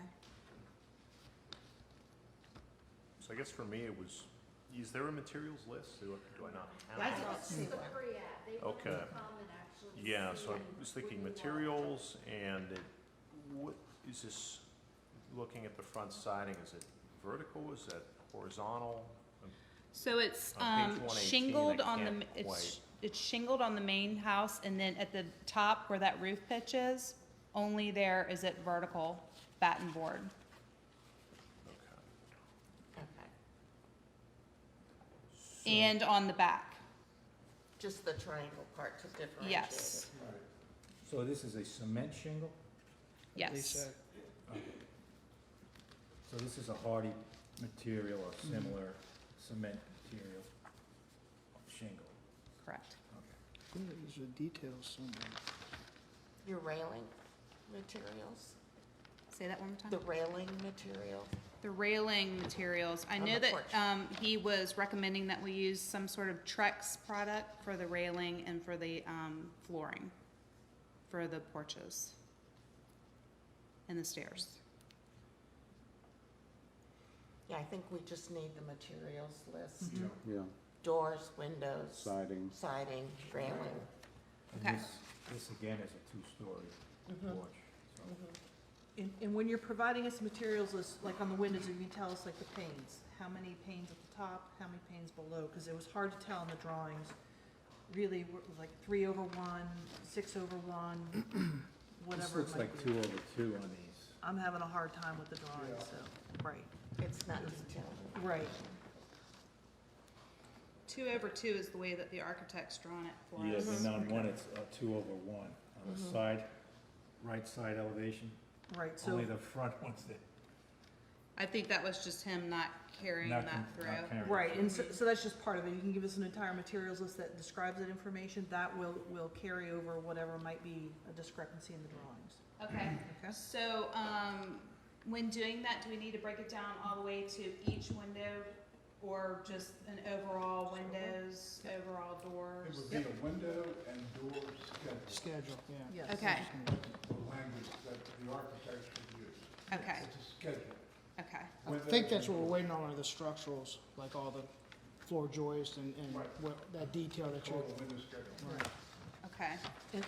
[SPEAKER 2] So I guess for me, it was, is there a materials list? Do I not
[SPEAKER 8] I
[SPEAKER 2] have
[SPEAKER 8] don't see one.
[SPEAKER 2] Okay. Yeah, so I was thinking materials, and what, is this, looking at the front siding, is it vertical, is that horizontal?
[SPEAKER 13] So it's
[SPEAKER 2] On page 118,
[SPEAKER 13] shingled
[SPEAKER 2] I
[SPEAKER 13] on the,
[SPEAKER 2] can't
[SPEAKER 13] it's
[SPEAKER 2] quite-
[SPEAKER 13] it's shingled on the main house, and then at the top where that roof pitch is, only there is it vertical batten board.
[SPEAKER 2] Okay.
[SPEAKER 8] Okay.
[SPEAKER 13] And on the back,
[SPEAKER 8] Just the triangle part to differentiate
[SPEAKER 13] yes,
[SPEAKER 8] it.
[SPEAKER 6] Right.
[SPEAKER 1] So this is a cement shingle?
[SPEAKER 13] yes.
[SPEAKER 1] So this is a hardy material or similar cement material shingle?
[SPEAKER 13] Correct.
[SPEAKER 1] Okay.
[SPEAKER 17] There's a details somewhere.
[SPEAKER 8] Your railing materials,
[SPEAKER 13] Say that one more time.
[SPEAKER 8] the railing material.
[SPEAKER 13] The railing materials, I
[SPEAKER 8] On
[SPEAKER 13] know
[SPEAKER 8] the
[SPEAKER 13] that,
[SPEAKER 8] porch.
[SPEAKER 13] he was recommending that we use some sort of Trex product for the railing and for the, flooring, for the porches and the stairs.
[SPEAKER 8] Yeah, I think we just need the materials list.
[SPEAKER 3] Yeah,
[SPEAKER 8] Doors, windows,
[SPEAKER 3] siding.
[SPEAKER 8] siding, railing.
[SPEAKER 1] And
[SPEAKER 13] Okay.
[SPEAKER 1] this again is a two-story porch, so.
[SPEAKER 7] And when you're providing us materials list, like on the windows, you can tell us like the panes, how many panes at the top, how many panes below, because it was hard to tell in the drawings. Really, it was like 3/1, 6/1, whatever
[SPEAKER 1] This
[SPEAKER 7] it
[SPEAKER 1] looks
[SPEAKER 7] might
[SPEAKER 1] like
[SPEAKER 7] be.
[SPEAKER 1] 2/2 on these.
[SPEAKER 7] I'm having a hard time with the drawings, so, right,
[SPEAKER 8] It's not detailed.
[SPEAKER 7] right.
[SPEAKER 13] 2/2 is the way that the architect's drawn it for
[SPEAKER 1] Yeah,
[SPEAKER 13] us.
[SPEAKER 1] and on one, it's 2/1 on the side, right side elevation.
[SPEAKER 7] Right, so,
[SPEAKER 1] Only the front one's that.
[SPEAKER 13] I think that was just him not carrying
[SPEAKER 1] not
[SPEAKER 13] that
[SPEAKER 1] con-
[SPEAKER 13] through.
[SPEAKER 1] not carrying it
[SPEAKER 7] right, and
[SPEAKER 1] through.
[SPEAKER 7] so that's just part of it. You can give us an entire materials list that describes that information. That will carry over whatever might be a discrepancy in the drawings.
[SPEAKER 13] Okay,
[SPEAKER 7] Okay?
[SPEAKER 13] so, when doing that, do we need to break it down all the way to each window, or just an overall windows, overall
[SPEAKER 6] It
[SPEAKER 13] doors?
[SPEAKER 6] would be a window and door schedule,
[SPEAKER 17] Schedule, yeah.
[SPEAKER 7] Yes.
[SPEAKER 13] Okay,
[SPEAKER 6] the language that the architect should use.
[SPEAKER 13] okay,
[SPEAKER 6] It's a schedule.
[SPEAKER 13] okay.
[SPEAKER 17] I think that's what we're waiting on are the structurals, like all the floor joists and what, that detail that you're. Right.
[SPEAKER 13] Okay.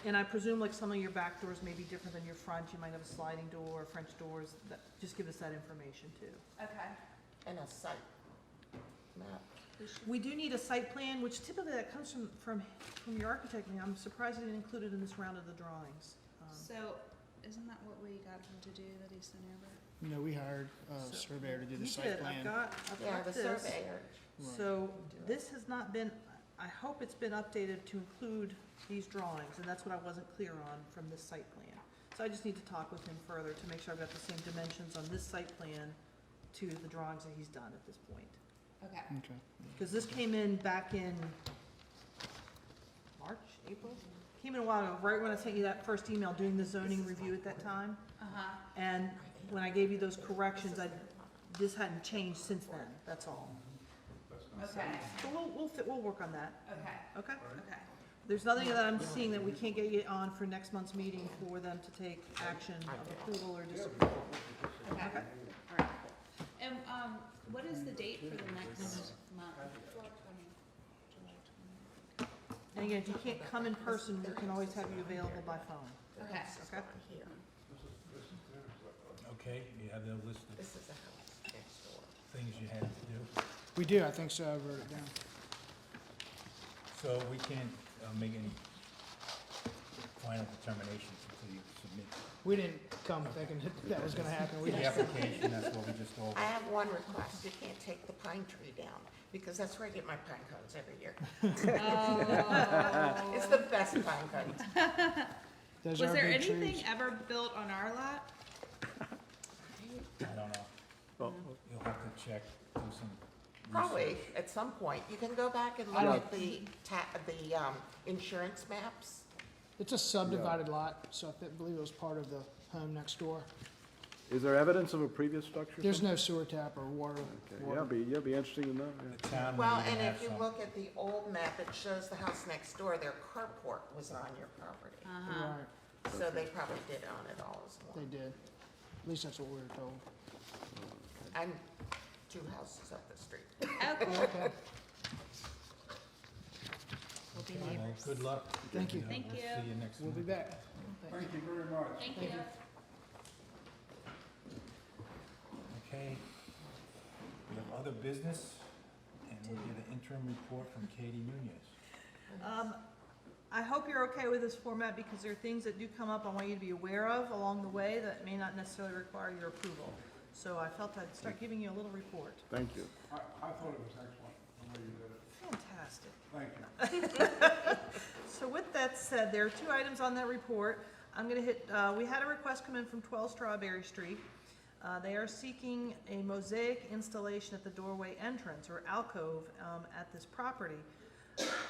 [SPEAKER 7] And I presume like some of your back doors may be different than your front, you might have a sliding door, French doors, that, just give us that information too.
[SPEAKER 13] Okay.
[SPEAKER 8] And a site map.
[SPEAKER 7] We do need a site plan, which typically that comes from your architect, and I'm surprised he didn't include it in this round of the drawings.
[SPEAKER 13] So, isn't that what we got him to do that he sent over?
[SPEAKER 17] You know, we hired a surveyor to do the
[SPEAKER 7] He
[SPEAKER 17] site
[SPEAKER 7] did.
[SPEAKER 17] plan.
[SPEAKER 7] I've got
[SPEAKER 8] Yeah, the
[SPEAKER 7] this.
[SPEAKER 8] surveyor.
[SPEAKER 7] So this has not been, I hope it's been updated to include these drawings, and that's what I wasn't clear on from this site plan. So I just need to talk with him further to make sure I've got the same dimensions on this site plan to the drawings that he's done at this point.
[SPEAKER 13] Okay.
[SPEAKER 17] Okay.
[SPEAKER 7] Because this came in back in March, April? Came in a while ago, right when I sent you that first email doing the zoning review at that time.
[SPEAKER 13] Uh-huh.
[SPEAKER 7] And when I gave you those corrections, this hadn't changed since then, that's all.
[SPEAKER 13] Okay.
[SPEAKER 7] So we'll work on that,
[SPEAKER 13] Okay.
[SPEAKER 7] okay?
[SPEAKER 13] Okay.
[SPEAKER 7] There's nothing that I'm seeing that we can't get you on for next month's meeting for them to take action of approval or disapproval.
[SPEAKER 13] Okay. All right. And, what is the date for the next month?
[SPEAKER 7] And again, if you can't come in person, we can always have you available by phone.
[SPEAKER 13] Okay.
[SPEAKER 7] Okay?
[SPEAKER 8] Here.
[SPEAKER 1] Okay, you have the list of
[SPEAKER 8] This is the house next door.
[SPEAKER 1] things you had to do.
[SPEAKER 17] We do, I think so, I wrote it down.
[SPEAKER 1] So we can't make any final determinations until you submit
[SPEAKER 17] We didn't come thinking that was gonna happen. We
[SPEAKER 1] the
[SPEAKER 17] just,
[SPEAKER 1] application, that's what we just go over.
[SPEAKER 8] I have one request, you can't take the pine tree down, because that's where I get my pine cones every year.
[SPEAKER 13] Oh.
[SPEAKER 8] It's the best pine cones.
[SPEAKER 17] those
[SPEAKER 13] Was
[SPEAKER 17] are
[SPEAKER 13] there
[SPEAKER 17] big
[SPEAKER 13] anything
[SPEAKER 17] trees.
[SPEAKER 13] ever built on our lot?
[SPEAKER 1] I don't know. You'll have to check, do some
[SPEAKER 8] Probably,
[SPEAKER 1] research.
[SPEAKER 8] at some point, you can go back and look at the insurance maps.
[SPEAKER 17] It's a subdivided lot, so I believe it was part of the home next door.
[SPEAKER 3] Is there evidence of a previous structure?
[SPEAKER 17] There's no sewer tap or water.
[SPEAKER 3] Okay,
[SPEAKER 17] water.
[SPEAKER 3] yeah, be interesting to know,
[SPEAKER 1] The
[SPEAKER 3] yeah.
[SPEAKER 1] town may
[SPEAKER 8] Well,
[SPEAKER 1] even
[SPEAKER 8] and
[SPEAKER 1] have
[SPEAKER 8] if you
[SPEAKER 1] some.
[SPEAKER 8] look at the old map, it shows the house next door, their carport was on your property.
[SPEAKER 13] Uh-huh.
[SPEAKER 17] Right,
[SPEAKER 8] So they probably did own it all as
[SPEAKER 17] they
[SPEAKER 8] one.
[SPEAKER 17] did. At least that's what we were told.
[SPEAKER 8] I'm 2 houses up the street.
[SPEAKER 13] Okay.
[SPEAKER 17] Okay.
[SPEAKER 13] We'll be
[SPEAKER 1] Well,
[SPEAKER 13] neighbors.
[SPEAKER 1] good luck.
[SPEAKER 17] Thank you.
[SPEAKER 13] Thank
[SPEAKER 1] We'll
[SPEAKER 13] you.
[SPEAKER 1] See you next
[SPEAKER 17] We'll be
[SPEAKER 1] month.
[SPEAKER 17] back.
[SPEAKER 6] Thank you very much.
[SPEAKER 13] Thank you.
[SPEAKER 1] Okay. We have other business, and we'll get an interim report from Katie Nunez.
[SPEAKER 7] I hope you're okay with this format because there are things that do come up I want you to be aware of along the way that may not necessarily require your approval. So I felt I'd start giving you a little report.
[SPEAKER 3] Thank you.
[SPEAKER 6] I thought it was excellent, the way you did it.
[SPEAKER 7] Fantastic.
[SPEAKER 6] Thank you.
[SPEAKER 7] So with that said, there are 2 items on that report. I'm gonna hit, we had a request come in from 12 Strawberry Street. They are seeking a mosaic installation at the doorway entrance or alcove at this property.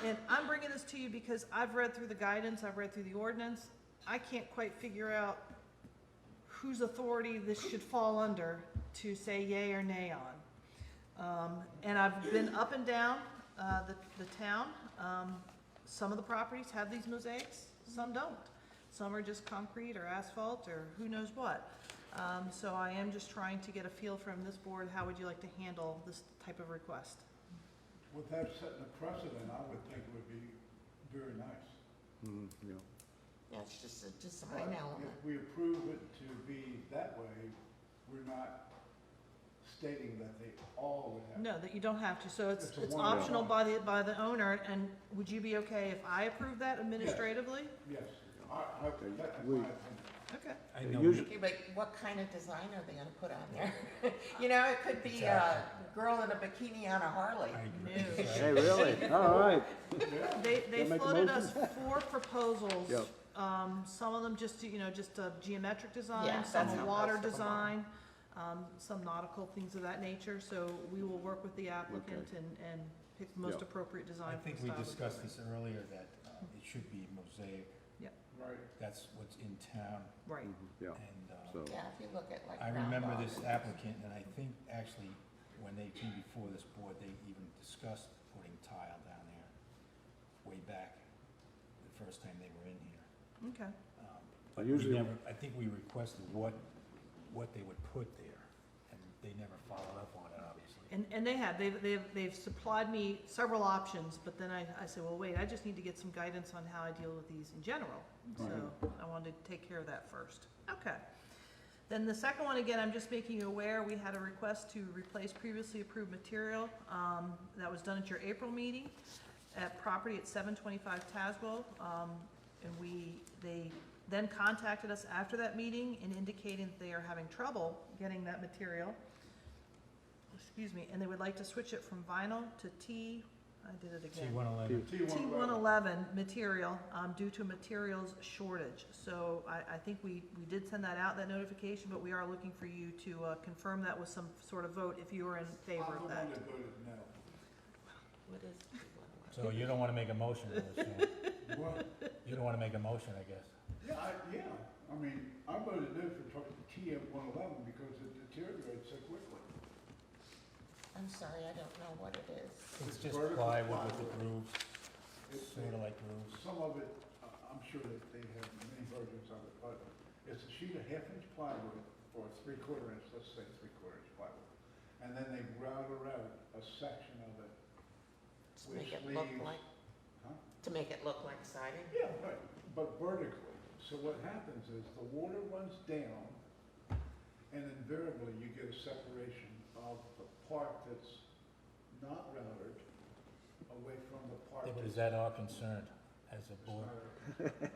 [SPEAKER 7] And I'm bringing this to you because I've read through the guidance, I've read through the ordinance. I can't quite figure out whose authority this should fall under to say yay or nay on. And I've been up and down the town. Some of the properties have these mosaics, some don't. Some are just concrete or asphalt or who knows what. So I am just trying to get a feel from this board, how would you like to handle this type of request?
[SPEAKER 6] With that setting a precedent, I would think it would be very nice.
[SPEAKER 3] Yeah.
[SPEAKER 8] Yeah, it's just a
[SPEAKER 6] But
[SPEAKER 8] design element.
[SPEAKER 6] if we approve it to be that way, we're not stating that they all would have.
[SPEAKER 7] No, that you don't have to, so it's
[SPEAKER 6] It's a
[SPEAKER 7] it's
[SPEAKER 6] one-off.
[SPEAKER 7] optional by the owner, and would you be okay if I approve that administratively?
[SPEAKER 6] Yes, that's my opinion.
[SPEAKER 7] Okay.
[SPEAKER 1] I know,
[SPEAKER 3] Usually-
[SPEAKER 8] Okay, but what kind of design are they gonna put on there? You know, it could be a girl in a bikini on a Harley.
[SPEAKER 1] I agree.
[SPEAKER 7] No.
[SPEAKER 3] Hey, really? All right.
[SPEAKER 7] They
[SPEAKER 3] Wanna make a
[SPEAKER 7] floated us
[SPEAKER 3] motion?
[SPEAKER 7] 4 proposals.
[SPEAKER 3] Yep.
[SPEAKER 7] Some of them just, just a geometric design,
[SPEAKER 8] Yeah,
[SPEAKER 7] some
[SPEAKER 8] that's
[SPEAKER 7] a
[SPEAKER 8] how
[SPEAKER 7] water
[SPEAKER 8] most of them are.
[SPEAKER 7] design, some nautical, things of that nature. So we will work with the applicant and pick the most
[SPEAKER 3] Yep.
[SPEAKER 7] appropriate design
[SPEAKER 1] I
[SPEAKER 7] for the
[SPEAKER 1] think we
[SPEAKER 7] style of
[SPEAKER 1] discussed
[SPEAKER 7] building.
[SPEAKER 1] this earlier, that it should be mosaic.
[SPEAKER 6] Right.
[SPEAKER 1] That's what's in town,
[SPEAKER 7] Right.
[SPEAKER 3] Yeah,
[SPEAKER 1] and
[SPEAKER 3] so,
[SPEAKER 8] Yeah, if you look at like.
[SPEAKER 1] I remember
[SPEAKER 8] Round
[SPEAKER 1] this
[SPEAKER 8] Rock.
[SPEAKER 1] applicant, and I think actually, when they came before this board, they even discussed putting tile down there way back, the first time they were in here.
[SPEAKER 7] Okay.
[SPEAKER 1] But we
[SPEAKER 3] Usually-
[SPEAKER 1] never, I think we requested what they would put there, and they never followed up on it, obviously.
[SPEAKER 7] And they have, they've supplied me several options, but then I said, well, wait, I just need to get some guidance on how I deal with these in general. So I wanted to take care of that first. Okay. Then the second one, again, I'm just making you aware, we had a request to replace previously approved material, that was done at your April meeting at property at 725 Tazewell. And they then contacted us after that meeting and indicating that they are having trouble getting that material. Excuse me, and they would like to switch it from vinyl to I did it again. T111 material, due to materials shortage. So I think we did send that out, that notification, but we are looking for you to confirm that with some sort of vote if you are in favor of that.
[SPEAKER 6] I'm the one that voted no.
[SPEAKER 8] What is
[SPEAKER 1] So you don't wanna make a motion, I assume.
[SPEAKER 6] What?
[SPEAKER 1] You don't wanna make a motion, I guess.
[SPEAKER 6] Yeah, I mean, I voted no for TM-111 because it deteriorates so quickly.
[SPEAKER 8] I'm sorry, I don't know what it is.
[SPEAKER 1] It's just
[SPEAKER 6] vertical
[SPEAKER 1] plywood with the
[SPEAKER 6] plywood.
[SPEAKER 1] grooves, sorta like grooves.
[SPEAKER 6] Some of it, I'm sure that they have many versions of it, but it's a sheet of half-inch plywood or 3/4 inch, let's say 3/4 inch plywood. And then they router out a section of it.
[SPEAKER 8] To make it look
[SPEAKER 6] leaves-
[SPEAKER 8] like,
[SPEAKER 6] Huh?
[SPEAKER 8] to make it look like siding?
[SPEAKER 6] Yeah, right, but vertically. So what happens is the water runs down, and invariably you get a separation of the part that's not routed away from the part
[SPEAKER 1] Yeah, but is
[SPEAKER 6] that's.
[SPEAKER 1] that our concern as a board?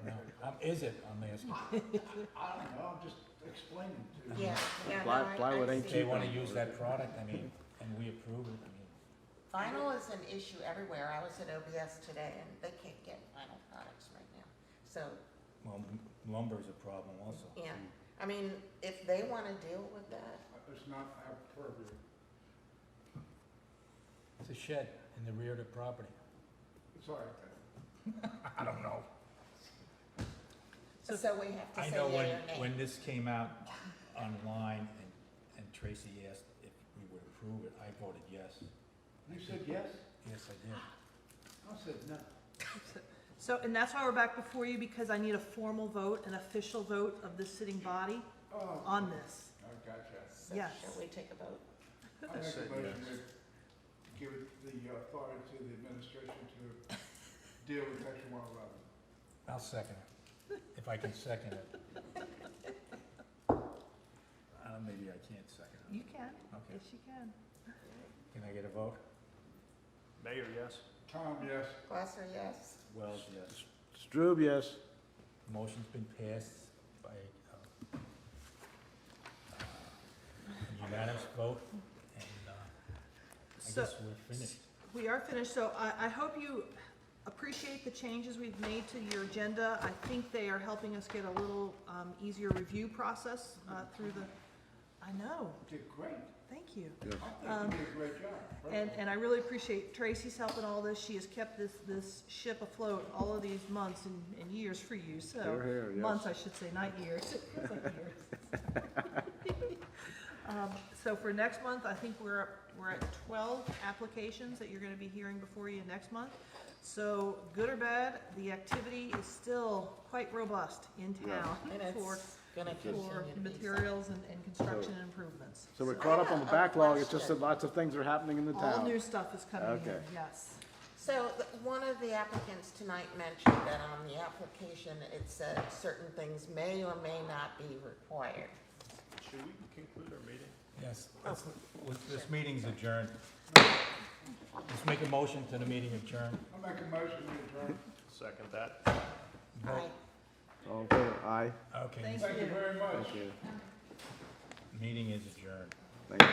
[SPEAKER 1] No. Is it, I'm asking.
[SPEAKER 6] I don't know, I'm just explaining to you.
[SPEAKER 8] Yeah, yeah, no,
[SPEAKER 3] Plywood
[SPEAKER 8] I
[SPEAKER 3] ain't
[SPEAKER 1] If
[SPEAKER 8] see.
[SPEAKER 1] they wanna use that product, I mean, and we approve it, I mean,
[SPEAKER 8] Vinyl is an issue everywhere. I was at OBS today and they can't get vinyl products right now. So,
[SPEAKER 1] well, lumber's a problem also.
[SPEAKER 8] yeah, I mean, if they wanna deal with that,
[SPEAKER 6] It's not our purview.
[SPEAKER 1] It's a shed in the rear of the property.
[SPEAKER 6] It's all right.
[SPEAKER 1] I don't know.
[SPEAKER 8] so we have to
[SPEAKER 1] I
[SPEAKER 8] say
[SPEAKER 1] know
[SPEAKER 8] yea or nay.
[SPEAKER 1] when this came out online and Tracy asked if we would approve it, I voted yes.
[SPEAKER 6] You said yes?
[SPEAKER 1] Yes, I did.
[SPEAKER 6] I said no.
[SPEAKER 7] So, and that's why we're back before you, because I need a formal vote, an official vote of this sitting body
[SPEAKER 6] Oh,
[SPEAKER 7] on this.
[SPEAKER 6] I gotcha.
[SPEAKER 8] So
[SPEAKER 7] Yes.
[SPEAKER 8] shall we take a vote?
[SPEAKER 6] I make
[SPEAKER 2] said
[SPEAKER 6] a motion
[SPEAKER 2] yes.
[SPEAKER 6] to give it the authority to the administration to deal with section 111.
[SPEAKER 1] I'll second it, if I can second it. Maybe I can't second it.
[SPEAKER 7] You can,
[SPEAKER 1] Okay.
[SPEAKER 7] yes, you can.
[SPEAKER 1] Can I get a vote?
[SPEAKER 2] Mayor, yes?
[SPEAKER 6] Tom, yes.
[SPEAKER 8] Glasser, yes.
[SPEAKER 1] Wells, yes.
[SPEAKER 3] Strube, yes.
[SPEAKER 1] Motion's been passed by unanimous vote, and I
[SPEAKER 7] So-
[SPEAKER 1] guess we're finished.
[SPEAKER 7] We are finished, so I hope you appreciate the changes we've made to your agenda. I think they are helping us get a little easier review process through the, I know,
[SPEAKER 6] You did great.
[SPEAKER 7] thank you.
[SPEAKER 6] I think you did a great job.
[SPEAKER 7] And I really appreciate Tracy's help in all this. She has kept this ship afloat all of these months and years for you, so.
[SPEAKER 3] Here, here, yes.
[SPEAKER 7] Months, I should say, not years. It feels like years. So for next month, I think we're at 12 applications that you're gonna be hearing before you next month. So, good or bad, the activity is still quite robust in town
[SPEAKER 8] And
[SPEAKER 7] for
[SPEAKER 8] it's gonna continue
[SPEAKER 7] for
[SPEAKER 8] to be so.
[SPEAKER 7] materials and construction and improvements.
[SPEAKER 3] So we're
[SPEAKER 8] So
[SPEAKER 3] caught
[SPEAKER 8] I
[SPEAKER 3] up on the
[SPEAKER 8] have a
[SPEAKER 3] backlog, it's just that
[SPEAKER 8] question.
[SPEAKER 3] lots of things are happening in the town.
[SPEAKER 7] All new stuff is coming in,
[SPEAKER 3] Okay.
[SPEAKER 7] yes.
[SPEAKER 8] So one of the applicants tonight mentioned that on the application, it said certain things may or may not be required.
[SPEAKER 2] Should we conclude our meeting?
[SPEAKER 1] Yes, this meeting's adjourned. Let's make a motion to the meeting adjourned.
[SPEAKER 6] I'll make a motion to adjourn.
[SPEAKER 2] Second that.
[SPEAKER 8] Aye.
[SPEAKER 3] All in favor? Aye.
[SPEAKER 1] Okay,
[SPEAKER 7] Thank
[SPEAKER 6] Thank you very much.
[SPEAKER 3] Thank you.
[SPEAKER 1] meeting is adjourned.
[SPEAKER 3] Thank you.